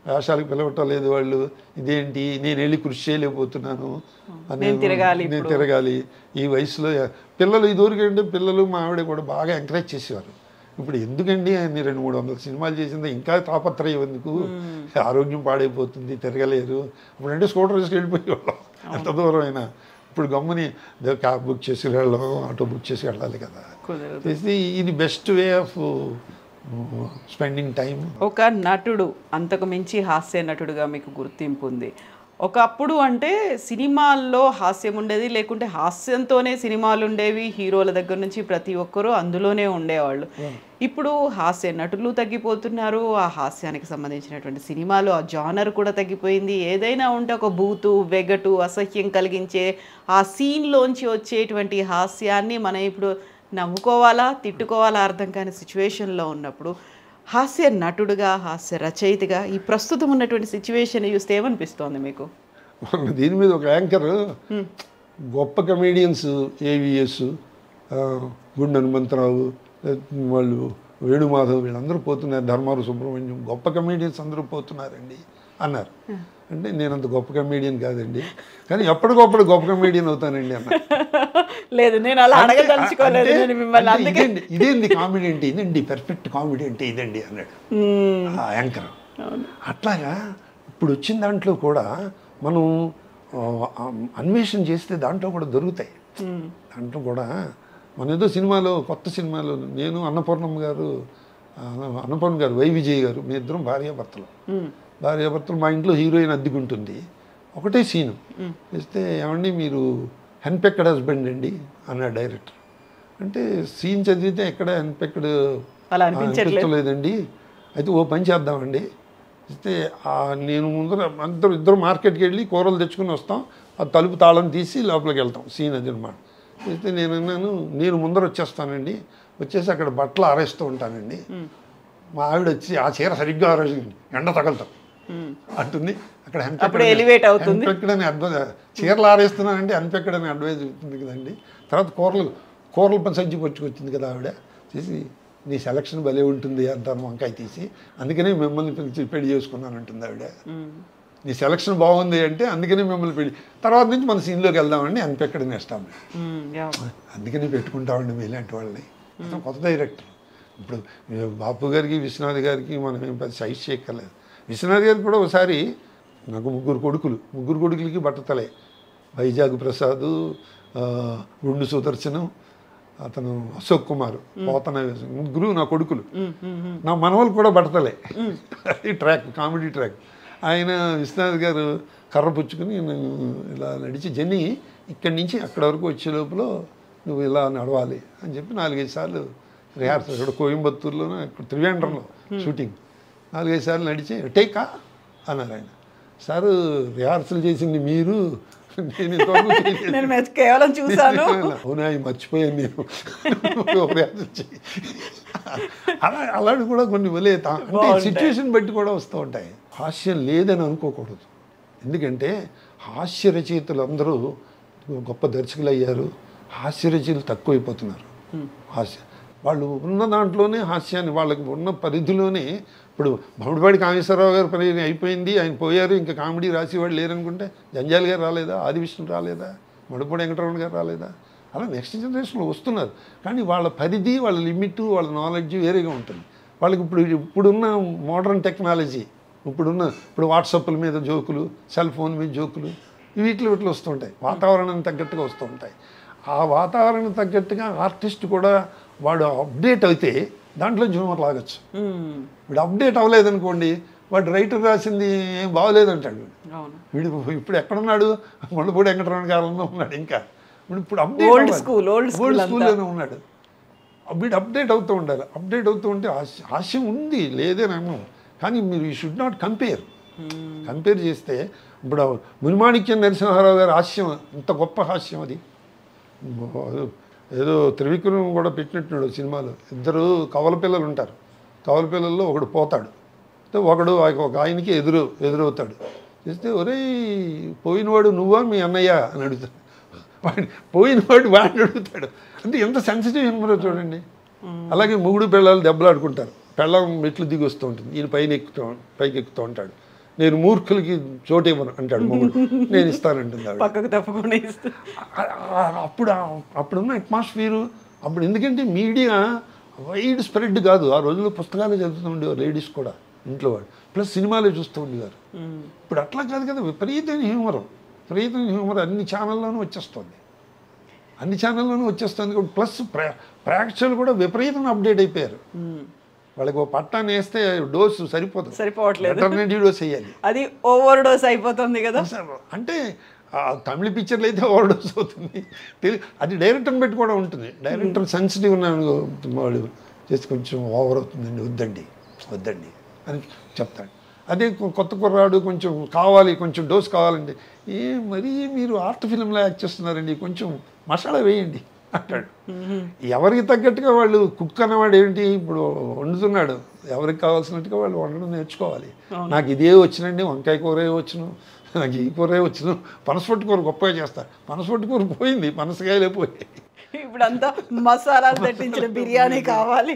వేషాలకు పిలవటం లేదు వాళ్ళు, ఇదేంటి నేను వెళ్ళి కృషి చేయలేకపోతున్నాను, నేను తిరగాలి ఈ వయసులో. పిల్లలు ఇదివరకు అంటే పిల్లలు మా ఆవిడ కూడా బాగా ఎంకరేజ్ చేసేవారు. ఇప్పుడు ఎందుకండి ఆయన 200-300 సినిమాలు చేసిందో ఇంకా తాపత్రయం ఎందుకు, ఆరోగ్యం పాడైపోతుంది, తిరగలేరు. ఇప్పుడంటే స్కూటర్ వేసుకు వెళ్ళిపోయేవాళ్ళం ఎంత దూరం అయినా. ఇప్పుడు గమ్ముని క్యాబ్ బుక్ చేసి వెళ్ళడం, ఆటో బుక్ చేసి వెళ్ళాలి కదా. ఇది best way of spending time. ఒక నటుడు అంతకు మించి హాస్య నటుడుగా మీకు గుర్తింపు ఉంది. ఒకప్పుడు అంటే సినిమాల్లో హాస్యం ఉండేది, లేకుంటే హాస్యంతోనే సినిమాలు ఉండేవి. హీరోల దగ్గర నుంచి ప్రతి ఒక్కరూ అందులోనే ఉండేవాళ్ళు. ఇప్పుడు హాస్య నటులు తగ్గిపోతున్నారు, ఆ హాస్యానికి సంబంధించినటువంటి సినిమాలు, ఆ జానర్ కూడా తగ్గిపోయింది. ఏదైనా ఉంటే ఒక బూతు, వెగటు, అసహ్యం కలిగించే ఆ సీన్లోంచి వచ్చేటువంటి హాస్యాన్ని మనం ఇప్పుడు నవ్వుకోవాలా తిట్టుకోవాలా అర్థం కాని సిచ్యువేషన్లో ఉన్నప్పుడు హాస్య నటుడుగా, హాస్య రచయితగా ఈ ప్రస్తుతం ఉన్నటువంటి సిచ్యువేషన్ చూస్తే ఏమనిపిస్తోంది మీకు? దీని మీద ఒక యాంకర్ గొప్ప కమేడియన్స్ ఏవిఎస్, గుండె హనుమంతరావు, వాళ్ళు వేణుమాధవ్, వీళ్ళందరూ పోతున్నారు, ధర్మారు సుబ్రహ్మణ్యం, గొప్ప కమేడియన్స్ అందరూ పోతున్నారండి అన్నారు. అంటే నేను అంత గొప్ప కమేడియన్ కాదండి, కానీ ఎప్పటికప్పుడు గొప్ప కమేడియన్ అవుతానండి అన్న. లేదు, నేను అలా అడగదలుచుకోలేదు మిమ్మల్ని. ఇదేంది కామెడీ అంటే ఇదండి, పర్ఫెక్ట్ కామెడీ అంటే ఇదండి అన్నాడు ఆ యాంకర్. అట్లాగా ఇప్పుడు వచ్చిన దాంట్లో కూడా మనం అన్వేషణ చేస్తే దాంట్లో కూడా దొరుకుతాయి. దాంట్లో కూడా మన ఏదో సినిమాలో, కొత్త సినిమాలో నేను అన్నపూర్ణ గారు వై విజయ్ గారు, మీ ఇద్దరం భార్యాభర్తలు. మా ఇంట్లో హీరోయిన్ అద్దెకుంటుంది. ఒకటే సీను ఇస్తే, ఏమండి మీరు హెన్పెక్డ్ హస్బెండ్ అండి అన్నాడు డైరెక్టర్. అంటే సీన్ చదివితే ఎక్కడ హెన్పెక్డ్ అనిపించలేదండి. అయితే ఓ పని చేద్దామండి ఇస్తే, నేను ముందర ఇద్దరు మార్కెట్కి వెళ్ళి కూరలు తెచ్చుకుని వస్తాం, ఆ తలుపు తాళం తీసి లోపలికి వెళ్తాం, సీన్ అది అనమాట. అయితే నేను అన్నాను, నేను ముందర వచ్చేస్తానండి, వచ్చేసి అక్కడ బట్టలు ఆరేస్తూ ఉంటానండి. మా ఆవిడ వచ్చి ఆ చీర సరిగ్గా ఆరేసింది, ఎండ తగలుతాం అంటుంది. అక్కడ హెన్పెక్డ్ అని చీరలు ఆరేస్తున్నానంటే హెన్పెక్డ్ అని అడ్వైజ్ అవుతుంది కదండి. తర్వాత కూరల పని సంచి పట్టుకొచ్చింది కదా ఆవిడ, చేసి నీ సెలక్షన్ భలే ఉంటుంది అంటాను వంకాయ తీసి, అందుకనే మిమ్మల్ని పిలిచి పెళ్లి చేసుకున్నాను అంటుంది ఆవిడ. నీ సెలక్షన్ బాగుంది అంటే అందుకనే మిమ్మల్ని పెళ్లి, తర్వాత నుంచి మన సీన్లోకి వెళ్దామండి హెన్పెక్డ్ అని ఇస్తాం, అందుకనే పెట్టుకుంటామండి మీ ఇలాంటి వాళ్ళని. కొత్త డైరెక్టర్. ఇప్పుడు బాపు గారికి విశ్వనాథ్ గారికి మనం ఏం పెద్ద సైజ్ చేయక్కర్లేదు. విశ్వనాథ్ గారికి కూడా ఒకసారి, నాకు ముగ్గురు కొడుకులకి బట్టతలే, వైజాగ్ ప్రసాద్, గుండు సుదర్శనం, అతను అశోక్ కుమార్, పోతన, ముగ్గురు నా కొడుకులు. నా మనవలు కూడా బట్టతలే. అది ట్రాక్, కామెడీ ట్రాక్. ఆయన విశ్వనాథ్ గారు కర్ర పుచ్చుకుని నేను ఇలా నడిచి, జని ఇక్కడి నుంచి అక్కడి వరకు వచ్చే లోపల నువ్వు ఇలా నడవాలి అని చెప్పి 4-5 సార్లు రిహార్సల్, ఇక్కడ కోయంబత్తూరులోనే, ఇక్కడ త్రివేంద్రంలో షూటింగ్ 4-5 సార్లు నడిచి టేకా అన్నారు ఆయన. సార్ రిహార్సల్ చేసింది మీరు, నేను కేవలం చూసాను. అవునా, మర్చిపోయాను నేను రిహార్సల్ చేయి. అలాంటి కూడా కొన్ని వలే, అంటే సిచ్యువేషన్ బట్టి కూడా వస్తూ ఉంటాయి. హాస్యం లేదని అనుకోకూడదు, ఎందుకంటే హాస్య రచయితలు అందరూ గొప్ప దర్శకులు అయ్యారు, హాస్య రచయితలు తక్కువైపోతున్నారు. వాళ్ళు ఉన్న దాంట్లోనే హాస్యాన్ని, వాళ్ళకి ఉన్న పరిధిలోనే. ఇప్పుడు బొమ్మడిపాటి కామేశ్వరరావు గారు పని అయిపోయింది, ఆయన పోయారు, ఇంకా కామెడీ రాసేవాళ్ళు లేరనుకుంటే జంజాల్ గారు రాలేదా, ఆదివిష్ణు రాలేదా, మడిపూడి వెంకటరమణ గారు రాలేదా, అలా నెక్స్ట్ జనరేషన్లో వస్తున్నారు. కానీ వాళ్ళ పరిధి, వాళ్ళ లిమిట్, వాళ్ళ నాలెడ్జ్ వేరేగా ఉంటుంది. వాళ్ళకి ఇప్పుడున్న మోడర్న్ టెక్నాలజీ, ఇప్పుడు వాట్సాప్ల మీద జోకులు, సెల్ ఫోన్ మీద జోకులు, వీటిలో వస్తుంటాయి, వాతావరణానికి తగ్గట్టుగా వస్తూ ఉంటాయి. ఆ వాతావరణం తగ్గట్టుగా ఆర్టిస్ట్ కూడా వాడు అప్డేట్ అయితే దాంట్లో హ్యూమర్ లాగచ్చు. ఇప్పుడు అప్డేట్ అవ్వలేదనుకోండి, వాడు రైటర్ రాసింది ఏం బాగోలేదంటాడు. అవును. వీడు ఇప్పుడు ఎక్కడున్నాడు? ముళ్ళపూడి వెంకటరమణ కాలంలో ఉన్నాడు. ఇంకా ఇప్పుడు అప్డేట్ ఓల్డ్ స్కూల్లోనే ఉన్నాడు. వీడు అప్డేట్ అవుతూ ఉండాలి. అప్డేట్ అవుతూ ఉంటే హాస్యం ఉంది లేదని అన్నాం, కానీ మీరు యూ షుడ్ నాట్ కంపేర్ చేస్తే ఇప్పుడు మునిమాణిక్యం నరసింహారావు గారి హాస్యం ఇంత గొప్ప హాస్యం అది. ఏదో త్రివిక్రమ్ కూడా పెట్టినట్టున్నాడు సినిమాలో. ఇద్దరు కవల పిల్లలు ఉంటారు. కవల పిల్లల్లో ఒకడు పోతాడు, ఒకడు ఒక ఆయనకి ఎదురవుతాడు. చేస్తే ఒరే పోయినవాడు నువ్వా మీ అన్నయ్య అని అడుగుతాడు. పోయినవాడు వాడిని అడుగుతాడు. అంటే ఎంత సెన్సిటివ్ హ్యూమరో చూడండి. అలాగే మొగుడు పిల్లలు దెబ్బలాడుకుంటారు. పెళ్ళం మెట్లు దిగి వస్తూ ఉంటుంది, ఈయన పైకి ఎక్కుతూ ఉంటాడు. నేను మూర్ఖులకి చోటు ఇవ్వను అంటాడు మొగుడు, నేను ఇస్తానంటుంది ఆవిడ. పక్కకు తప్పకుండా అప్పుడున్న అట్మాస్ఫియరు అప్పుడు. ఎందుకంటే మీడియా వైడ్ స్ప్రెడ్ కాదు. ఆ రోజుల్లో పుస్తకాలు చదువుతూ ఉండేవారు లేడీస్ కూడా ఇంట్లో వాడు, ప్లస్ సినిమాలే చూస్తూ ఉండేవారు. ఇప్పుడు అట్లా కాదు కదా, విపరీతమైన హ్యూమర్ అన్ని ఛానల్లోనూ వచ్చేస్తుంది. ప్లస్ ప్రేక్షకులు కూడా విపరీతంగా అప్డేట్ అయిపోయారు. వాళ్ళకి ఒక పట్టాన్ని వేస్తే డోసు సరిపోవట్లేదు, ఆల్టర్నేటివ్ డోస్ వేయాలి. అది ఓవర్ డోస్ అయిపోతుంది కదా. అంటే తమిళ పిక్చర్లు అయితే ఓవర్ డోస్ అవుతుంది. అది డైరెక్టర్ని బట్టి కూడా ఉంటుంది. డైరెక్టర్ సెన్సిటివ్ ఉన్నాను వాడు చేసి కొంచెం ఓవర్ అవుతుందండి, వద్దండి అని చెప్తాడు. అదే కొత్త కుర్రాడు కొంచెం కావాలి, కొంచెం డోస్ కావాలండి. మరీ మీరు ఆర్ట్ ఫిల్మ్లో యాక్ట్ చేస్తున్నారండి, కొంచెం మసాలా వేయండి అంటాడు. ఎవరికి తగ్గట్టుగా వాళ్ళు కుక్ అన్నవాడు ఏంటి, ఇప్పుడు వండుతున్నాడు, ఎవరికి కావాల్సినట్టుగా వాళ్ళు వండడం నేర్చుకోవాలి. నాకు ఇదే వచ్చినండి, వంకాయ కూరే వచ్చును, నాకు ఈ కూరే వచ్చును, పనసపొట్టు కూర గొప్పగా చేస్తారు. పనసపొట్టు కూర పోయింది, పనసకాయలే పోయాయి. ఇప్పుడు అంతా మసాలాలు తట్టించిన బిర్యానీ కావాలి.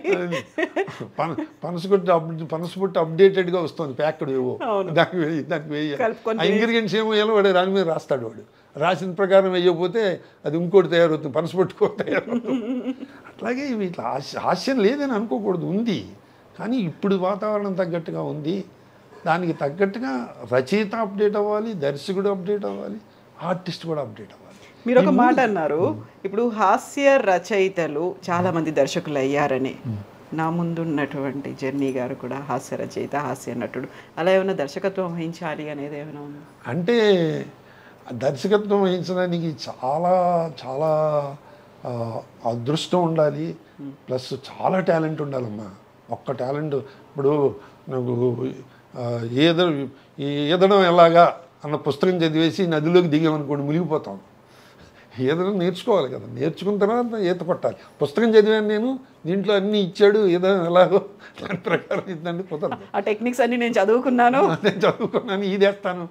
పనసపొట్టు అప్డేటెడ్గా వస్తుంది, ప్యాక్డ్ ఏవో, దానికి వేయాలి. ఆ ఇంగ్రీడియంట్స్ ఏమో వేయాలో వాడు దాని మీద రాస్తాడు. వాడు రాసిన ప్రకారం వేయకపోతే అది ఇంకోటి తయారవుతుంది, పనసపొట్టుకో తయారవుతుంది. అట్లాగే ఇట్లా హాస్యం లేదని అనుకోకూడదు, ఉంది. కానీ ఇప్పుడు వాతావరణం తగ్గట్టుగా ఉంది. దానికి తగ్గట్టుగా రచయిత అప్డేట్ అవ్వాలి, దర్శకుడు అప్డేట్ అవ్వాలి, ఆర్టిస్ట్ కూడా అప్డేట్ అవ్వాలి. మీరు ఒక మాట అన్నారు, ఇప్పుడు హాస్య రచయితలు చాలామంది దర్శకులు అయ్యారని. నా ముందున్నటువంటి జర్నీ గారు కూడా హాస్య రచయిత, హాస్య నటుడు. అలా ఏమైనా దర్శకత్వం వహించాలి అనేది ఏమైనా ఉంది? అంటే దర్శకత్వం వహించడానికి చాలా చాలా అదృష్టం ఉండాలి, ప్లస్ చాలా టాలెంట్ ఉండాలమ్మా. ఒక్క టాలెంట్ ఇప్పుడు నాకు ఈదడం ఎలాగా అన్న పుస్తకం చదివేసి నదిలోకి దిగామనుకోండి మునిగిపోతాం. ఈదడం నేర్చుకోవాలి కదా, నేర్చుకున్న తర్వాత ఈత కొట్టాలి. పుస్తకం చదివాను నేను, దీంట్లో అన్నీ ఇచ్చాడు, ఈదడం ఎలాగో దాని ప్రకారం ఇద్దండి కుదరదు. ఆ టెక్నిక్స్ అన్ని నేను చదువుకున్నాను, ఈదేస్తాను,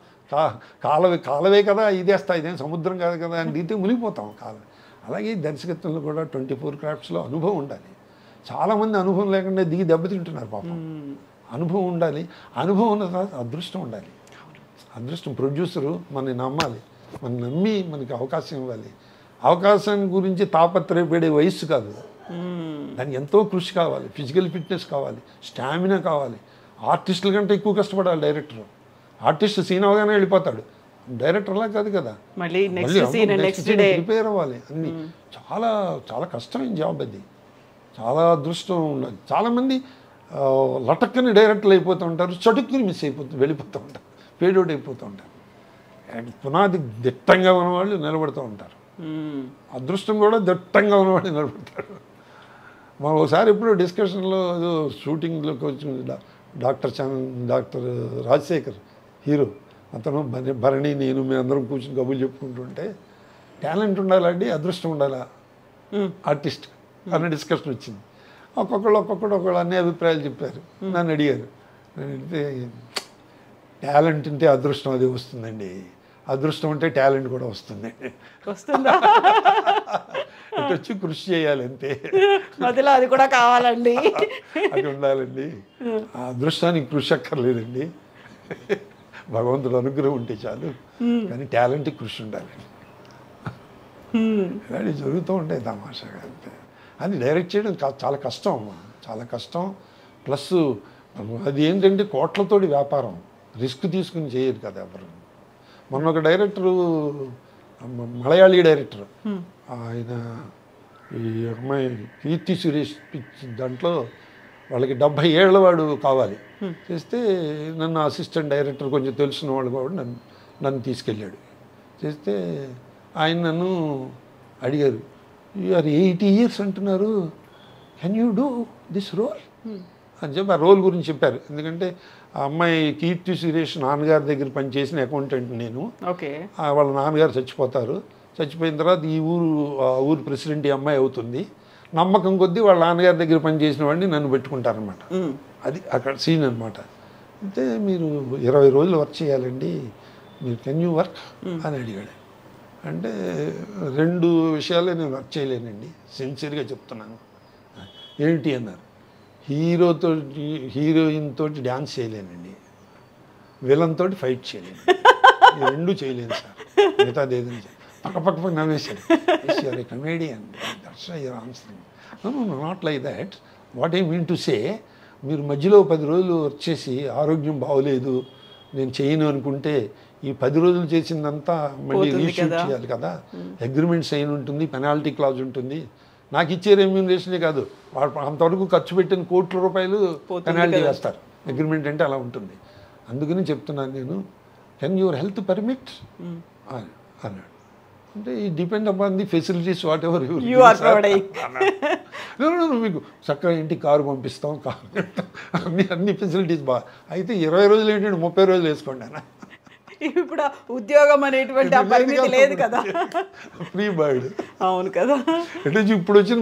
కాలవే కదా ఈదేస్తా, ఇదేం సముద్రం కాదు కదా అని దిగితే మునిగిపోతాం కాలం. అలాగే దర్శకత్వంలో కూడా 24 క్రాఫ్ట్స్లో అనుభవం ఉండాలి. చాలామంది అనుభవం లేకుండా దిగి దెబ్బతింటున్నారు పాపం. అనుభవం ఉండాలి. అనుభవం ఉన్న తర్వాత అదృష్టం ఉండాలి. అదృష్టం, ప్రొడ్యూసరు మనని నమ్మాలి, మనం నమ్మి మనకి అవకాశం ఇవ్వాలి. అవకాశం గురించి తాపత్రయపడే వయస్సు కాదు, దానికి ఎంతో కృషి కావాలి, ఫిజికల్ ఫిట్నెస్ కావాలి, స్టామినా కావాలి. ఆర్టిస్టుల కంటే ఎక్కువ కష్టపడాలి డైరెక్టర్. ఆర్టిస్ట్ సీన్ అవగానే వెళ్ళిపోతాడు, డైరెక్టర్లా కాదు కదా, మళ్ళీ ప్రిపేర్ అవ్వాలి. అన్ని చాలా చాలా కష్టమైన జాబ్ అది, చాలా అదృష్టం ఉండాలి. చాలామంది లటక్కని డైరెక్టర్లు అయిపోతూ ఉంటారు, చటుక్కుని వెళ్ళిపోతూ ఉంటారు, ఫేడ్ అవుట్ అయిపోతూ ఉంటారు. పునాది దిట్టంగా ఉన్నవాళ్ళు నిలబడుతూ ఉంటారు, అదృష్టం కూడా దిట్టంగా ఉన్నవాళ్ళు నిలబడతారు. మనం ఒకసారి ఎప్పుడో డిస్కషన్లో షూటింగ్లోకి వచ్చింది, డాక్టర్ రాజశేఖర్ హీరో, అతను భరణి నేను మేము అందరం కూర్చొని కబుర్లు చెప్పుకుంటుంటే, టాలెంట్ ఉండాలండి అదృష్టం ఉండాలా ఆర్టిస్ట్ అన్న డిస్కషన్ వచ్చింది. ఒక్కొక్కడు అన్ని అభిప్రాయాలు చెప్పారు. నన్ను అడిగారు, నేను అడిగితే టాలెంట్ ఉంటే అదృష్టం అది వస్తుందండి, అదృష్టం ఉంటే టాలెంట్ కూడా వస్తుందండి. వస్తుందా? ఇటు వచ్చి కృషి చేయాలి అంతే, మధ్యలో అది కూడా కావాలండి, అది ఉండాలండి. ఆ అదృష్టానికి కృషి అక్కర్లేదండి, భగవంతుడు అనుగ్రహం ఉంటే చాలు, కానీ టాలెంట్ కృషి ఉండాలండి. ఇలాంటి జరుగుతూ ఉంటాయి తమాషాగా అంతే. అది డైరెక్ట్ చేయడం చాలా కష్టం అమ్మా, చాలా కష్టం. ప్లస్ అది ఏంటంటే కోట్లతోటి వ్యాపారం, రిస్క్ తీసుకుని చేయరు కదా ఎవరు. మొన్న ఒక డైరెక్టరు, మలయాళీ డైరెక్టర్, ఆయన ఈ అమ్మాయి కీర్తి సురేష్ దాంట్లో వాళ్ళకి 70 ఏళ్ళ వాడు కావాలి. చేస్తే నన్ను అసిస్టెంట్ డైరెక్టర్ కొంచెం తెలిసిన వాళ్ళు కూడా నన్ను తీసుకెళ్ళాడు. చేస్తే ఆయన నన్ను అడిగారు, యు ఆర్ 80 years అంటున్నారు, can you do this role అని చెప్పి ఆ రోల్ గురించి చెప్పారు. ఎందుకంటే ఆ అమ్మాయి కీర్తి సురేష్ నాన్నగారి దగ్గర పనిచేసిన అకౌంటెంట్ నేను. ఓకే. వాళ్ళ నాన్నగారు చచ్చిపోతారు. చచ్చిపోయిన తర్వాత ఆ ఊరు ప్రెసిడెంట్ ఈ అమ్మాయి అవుతుంది. నమ్మకం కొద్దీ వాళ్ళ నాన్నగారి దగ్గర పనిచేసిన వాడిని నన్ను పెట్టుకుంటారనమాట. అది అక్కడ సీన్ అనమాట. అంటే మీరు 20 రోజులు వర్క్ చేయాలండి, మీరు కెన్ యూ వర్క్ అని అడిగాడు. అంటే 2 విషయాలే నేను వర్క్ చేయలేనండి, సిన్సియర్గా చెప్తున్నాను. ఏంటి అన్నారు, హీరోయిన్ తోటి డ్యాన్స్ చేయలేనండి, విలన్ తోటి ఫైట్ చేయలేను, ఈ 2 చేయలేను సార్, మిగతాది ఏదైనా పక్క నవ్వేశాడు. You're a comedian, that's why you're answering. No not like that, what I mean to say, మీరు మధ్యలో 10 రోజులు వర్క్ చేసి ఆరోగ్యం బాగోలేదు నేను చేయను అనుకుంటే ఈ 10 రోజులు చేసిందంతా మళ్ళీ రీషూట్ చేయాలి కదా, అగ్రిమెంట్ సైన్ ఉంటుంది, పెనాల్టీ క్లాజ్ ఉంటుంది. నాకు ఇచ్చే రెమ్యూనరేషనే కాదు, అంతవరకు ఖర్చు పెట్టిన కోట్ల రూపాయలు పెనాల్టీ వేస్తారు. అగ్రిమెంట్ అంటే అలా ఉంటుంది. అందుకని చెప్తున్నాను నేను, కెన్ యువర్ హెల్త్ పర్మిట్ అన్నాడు. అంటే ఈ depend upon the facilities what ever మీకు చక్కగా ఇంటికి కారు పంపిస్తాం, అన్ని ఫెసిలిటీస్ బాగా. అయితే 20 రోజులు ఏంటంటే 30 రోజులు వేసుకోండి అన్న. ఇప్పుడు ఉద్యోగం అనేటువంటి పరిమితి లేదు కదా, ఫ్రీ బర్డ్. అవును కదా. అంటే ఇప్పుడు వచ్చిన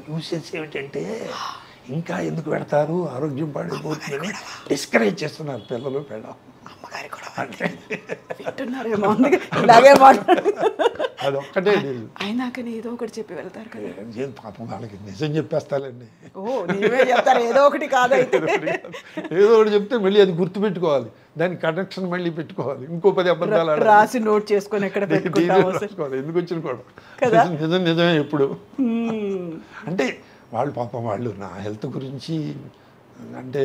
న్యూసెన్స్ ఏమిటంటే ఇంకా ఎందుకు పెడతారు, ఆరోగ్యం పాడైపోతుందని డిస్కరేజ్ చేస్తున్నారు పిల్లలు పెళ్ళం. అదొక్కటే అయినా కానీ ఏదో ఒకటి చెప్పి వెళ్తారు కదా. పాపం వాళ్ళకి నిజం చెప్పేస్తానండి. ఏదో ఒకటి కాదైతే ఏదో ఒకటి చెప్తే మళ్ళీ అది గుర్తుపెట్టుకోవాలి, దాని కనెక్షన్ మళ్ళీ పెట్టుకోవాలి, ఇంకో 10 అబద్ధాలు రాసి నోట్ చేసుకొని ఎక్కడ పెట్టుకోవాలి. ఎందుకు వచ్చిన కూడా నిజమే ఎప్పుడు. అంటే వాళ్ళు పాపం వాళ్ళు నా హెల్త్ గురించి అంటే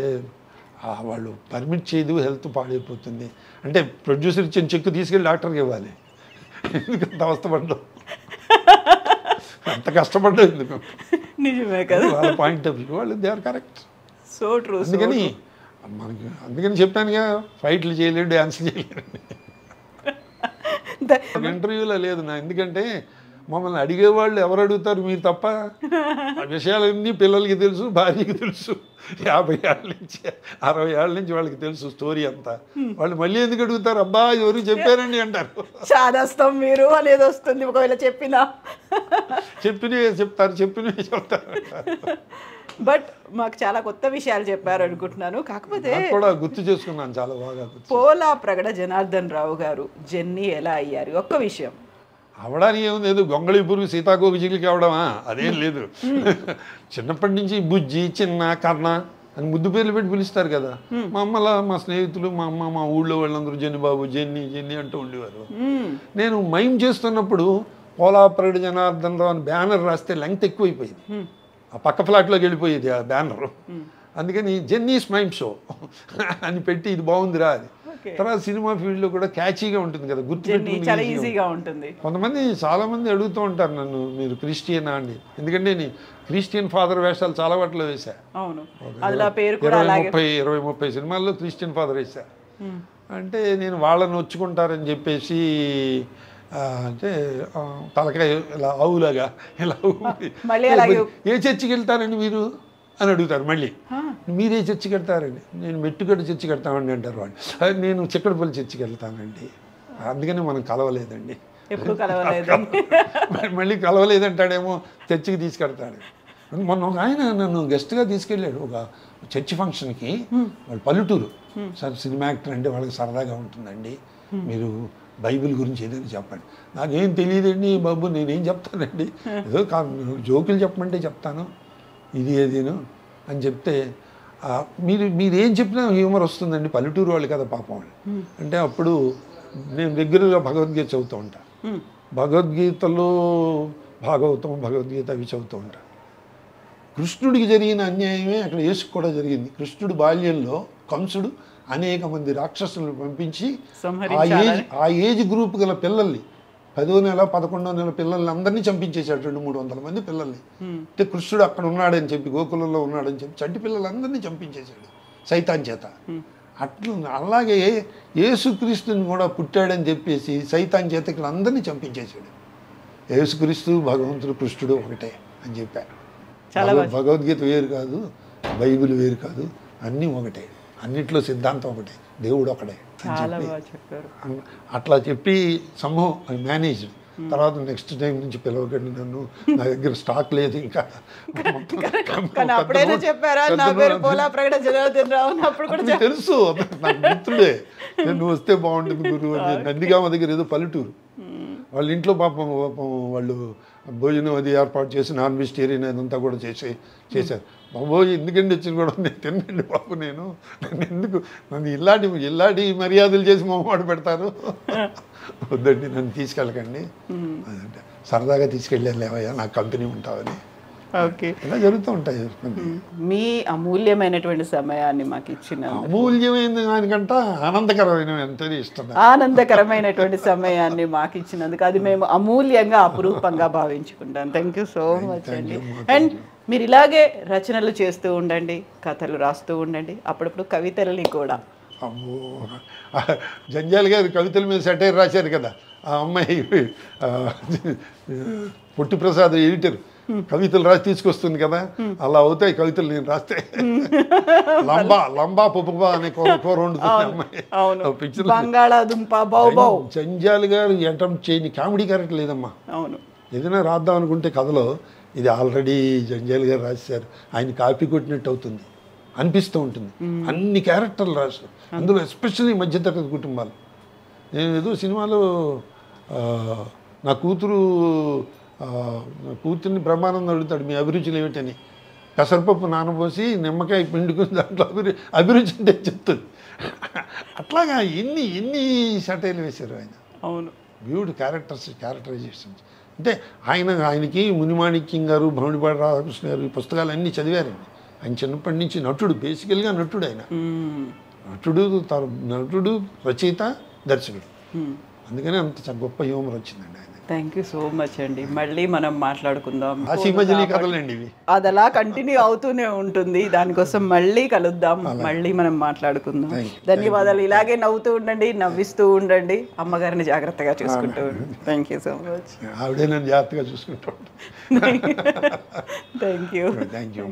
వాళ్ళు పర్మిట్ చేయదు, హెల్త్ పాడైపోతుంది అంటే ప్రొడ్యూసర్ ఇచ్చిన చెక్ తీసుకెళ్ళి డాక్టర్కి ఇవ్వాలి. ఎందుకంత అవస్థపడ్డాం, అంత కష్టపడ్డాం ఎందుకు. నిజమే కదా, వాళ్ళ పాయింట్ ఆఫ్ వ్యూ వాళ్ళు they are correct. So true. అందుకని చెప్పానుగా, ఫైట్లు చేయలేడు, డ్యాన్స్ చేయలేడు. ఇంటర్వ్యూలో లేదు నా, ఎందుకంటే మమ్మల్ని అడిగేవాళ్ళు ఎవరు అడుగుతారు, మీరు తప్ప. ఆ విషయాలన్నీ పిల్లలకి తెలుసు, భార్యకి తెలుసు. 50 ఏళ్ళ నుంచి 60 ఏళ్ళ నుంచి వాళ్ళకి తెలుసు స్టోరీ అంతా. వాళ్ళు మళ్ళీ ఎందుకు అడుగుతారు, అబ్బా ఎవరు చెప్పారండి అంటారు. చాదస్తాం మీరు అనేది వస్తుంది ఒకవేళ చెప్పినా. చెప్పినవే చెప్తారు. బట్ మాకు చాలా కొత్త విషయాలు చెప్పారు అనుకుంటున్నాను. కాకపోతే కూడా గుర్తు చేసుకున్నాను చాలా బాగా. పోలా ప్రగడ జనార్దన్ రావు గారు జెన్నీ ఎలా అయ్యారు? ఒక్క విషయం అవడానికి ఏముంది, ఏదో గొంగళిపూర్ సీతాకోక చిలికి అవడమా, అదేం లేదు. చిన్నప్పటి నుంచి బుజ్జి, చిన్న, కర్ణ అని ముద్దు పేర్లు పెట్టి పిలుస్తారు కదా. మా అమ్మలా మా స్నేహితులు, మా అమ్మ, మా ఊళ్ళో వాళ్ళందరూ జెన్ని బాబు, జెన్ని అంటూ ఉండేవారు. నేను మైమ్ చేస్తున్నప్పుడు పోలా ప్రగడ జనార్దన్ రావు అని బ్యానర్ రాస్తే లెంగ్త్ ఎక్కువైపోయింది, ఆ పక్క ఫ్లాట్లోకి వెళ్ళిపోయేది ఆ బ్యానర్. అందుకని జెన్నీస్ మైమ్ షో అని పెట్టి ఇది బాగుందిరా అది. తర్వాత సినిమా ఫీల్డ్లో కూడా క్యాచీగా ఉంటుంది కదా, గుర్తుపెట్టుకుంటుంది. కొంతమంది చాలామంది అడుగుతూ ఉంటారు నన్ను, మీరు క్రిస్టియనా అండి. ఎందుకంటే నేను క్రిస్టియన్ ఫాదర్ వేషాలు చాలా వాటిలో వేసా. 20-30 సినిమాల్లో క్రిస్టియన్ ఫాదర్ వేసా. అంటే నేను వాళ్ళని వచ్చుకుంటారని చెప్పేసి అంటే తలకాయ ఇలా ఆవులాగా ఇలా ఏ చర్చికి వెళ్తారండి మీరు అని అడుగుతారు. మళ్ళీ మీరే చర్చికి వెళ్తారండి, నేను మెట్టుగడ్డ చర్చికి వెళ్తామండి అంటారు వాళ్ళు. నేను చిక్కడపల్లి చర్చికి వెళ్తానండి. అందుకని మనం కలవలేదండి, మళ్ళీ కలవలేదంటాడేమో, చర్చికి తీసుకెళ్తాడు. మొన్న ఒక ఆయన నన్ను గెస్ట్గా తీసుకెళ్ళాడు ఒక చర్చి ఫంక్షన్కి. వాళ్ళు పల్లెటూరు. సార్ సినిమా యాక్టర్ అంటే వాళ్ళకి సరదాగా ఉంటుందండి, మీరు బైబిల్ గురించి ఏదైనా చెప్పండి. నాకేం తెలియదండి బాబు, నేనేం చెప్తానండి, ఏదో జోకులు చెప్పమంటే చెప్తాను, ఇది ఏదేను అని చెప్తే, మీరేం చెప్పినా హ్యూమర్ వస్తుందండి, పల్లెటూరు వాళ్ళు కదా పాపం వాళ్ళు అంటే. అప్పుడు నేను రెగ్యులర్గా భగవద్గీత చదువుతూ ఉంటాను. భగవద్గీతలో భాగవతం, భగవద్గీత అవి చదువుతూ ఉంటాను. కృష్ణుడికి జరిగిన అన్యాయమే అక్కడ యేసుకు కూడా జరిగింది. కృష్ణుడు బాల్యంలో కంసుడు అనేక మంది రాక్షసులను పంపించి ఆ ఏజ్ గ్రూప్ గల పిల్లల్ని 10వ నెల 11వ నెల పిల్లల్ని అందరినీ చంపించేశాడు, 200-300 మంది పిల్లల్ని. అంటే కృష్ణుడు అక్కడ ఉన్నాడని చెప్పి, గోకులంలో ఉన్నాడని చెప్పి చంటి పిల్లలందరినీ చంపించేశాడు సైతాన్ చేత. అట్లా అలాగే యేసుక్రీస్తుని కూడా పుట్టాడని చెప్పేసి సైతాన్ చేత ఇక్కడ అందరినీ చంపించేశాడు. యేసుక్రీస్తు భగవంతుడు కృష్ణుడు ఒకటే అని చెప్పారు. భగవద్గీత వేరు కాదు, బైబిల్ వేరు కాదు, అన్నీ ఒకటే, అన్నిట్లో సిద్ధాంతం ఒకటే, దేవుడు ఒకడే అని చెప్పి అట్లా చెప్పి సంభవం అది మేనేజ్. తర్వాత నెక్స్ట్ టైం నుంచి పిలవకండి నన్ను, నా దగ్గర స్టాక్ లేదు ఇంకా. తెలుసు నాకు మిత్రుడే, నువ్వు వస్తే బాగుంటుంది గురువు అని. నందిగామ దగ్గర ఏదో పల్లెటూరు, వాళ్ళ ఇంట్లో పాపం వాళ్ళు భోజనం అది ఏర్పాటు చేసి నాన్ వెజిటేరియన్ అదంతా కూడా చేశారు. బాబోయ్ ఎందుకండి వచ్చిన కూడా నేను తినండి బాబు, నేను ఎందుకు నన్ను ఇలాంటి మర్యాదలు చేసి మొహమాట పెడతారు, వద్దండి నన్ను తీసుకెళ్ళకండి, అదంటే సరదాగా తీసుకెళ్ళాను లేవయ్యా నాకు కంపెనీ ఉంటావని. ఓకే, ఇలా జరుగుతూ ఉంటాయి. మీ అమూల్యమైనటువంటి సమయాన్ని మాకు ఇచ్చిన, అమూల్యమైన దానికంట ఆనందకరమైన ఎంతనే ఇష్టం, ఆనందకరమైనటువంటి సమయాన్ని మాకు ఇచ్చినందుకు అది మేము అమూల్యంగా అపురూపంగా భావించుకుంటాం. థ్యాంక్ యూ సో మచ్ అండి. అండ్ మీరు ఇలాగే రచనలు చేస్తూ ఉండండి, కథలు రాస్తూ ఉండండి, అప్పుడప్పుడు కవితలని కూడా. అమ్మో, జంజాల్ గారు కవితల మీద సెటైర్ రాశారు కదా, ఆ అమ్మాయి పొట్టి ప్రసాద్ ఎడిటర్ కవితలు రాసి తీసుకొస్తుంది కదా, అలా అవుతాయి కవితలు నేను రాస్తే. లంబా పుబ్బా అనే కూర వండుతుంది అమ్మాయి. జంజాల్ గారు అటెంప్ట్ చేయని కామెడీ క్యారెక్టర్ లేదమ్మా. అవును, ఏదైనా రాద్దాం అనుకుంటే కథలో ఇది ఆల్రెడీ జంజాల్ గారు రాశారు, ఆయన కాపీ కొట్టినట్టు అవుతుంది అనిపిస్తూ ఉంటుంది. అన్ని క్యారెక్టర్లు రాశారు, అందులో ఎస్పెషల్లీ మధ్యతరగతి కుటుంబాలు. నేను ఏదో సినిమాలో నా కూతుర్ని బ్రహ్మానందం అడుగుతాడు మీ అభిరుచులు ఏమిటని, పెసరపప్పు నానబోసి నిమ్మకాయ పిండుకుని దాంట్లో అభిరుచి అంటే చెప్తుంది. అట్లాగా ఎన్ని సెటైర్లు వేశారు ఆయన. అవును, బ్యూటిఫుల్ క్యారెక్టరైజేషన్స్. అంటే ఆయనకి మునిమాణిక్యం గారు, భవనిపాటి రాధాకృష్ణ గారు ఈ పుస్తకాలు అన్నీ చదివారండి. ఆయన చిన్నప్పటి నుంచి నటుడు, బేసికల్గా నటుడు. ఆయన నటుడు రచయిత దర్శకుడు, అందుకనే అంత గొప్ప హ్యూమర్ వచ్చిందండి ఆయన. థ్యాంక్ యూ సో మచ్ అండి. మళ్ళీ మనం మాట్లాడుకుందాం, కథలండి ఇవి, అది అలా కంటిన్యూ అవుతూనే ఉంటుంది. దానికోసం మళ్ళీ కలుద్దాం, మళ్ళీ మనం మాట్లాడుకుందాం. ధన్యవాదాలు. ఇలాగే నవ్వుతూ ఉండండి, నవ్విస్తూ ఉండండి, అమ్మగారిని జాగ్రత్తగా చూసుకుంటూ ఉండండి. Thank you so much. ఆవిడే నన్ను జాగ్రత్తగా చూసుకుంటూ థ్యాంక్ యూ. Thank you.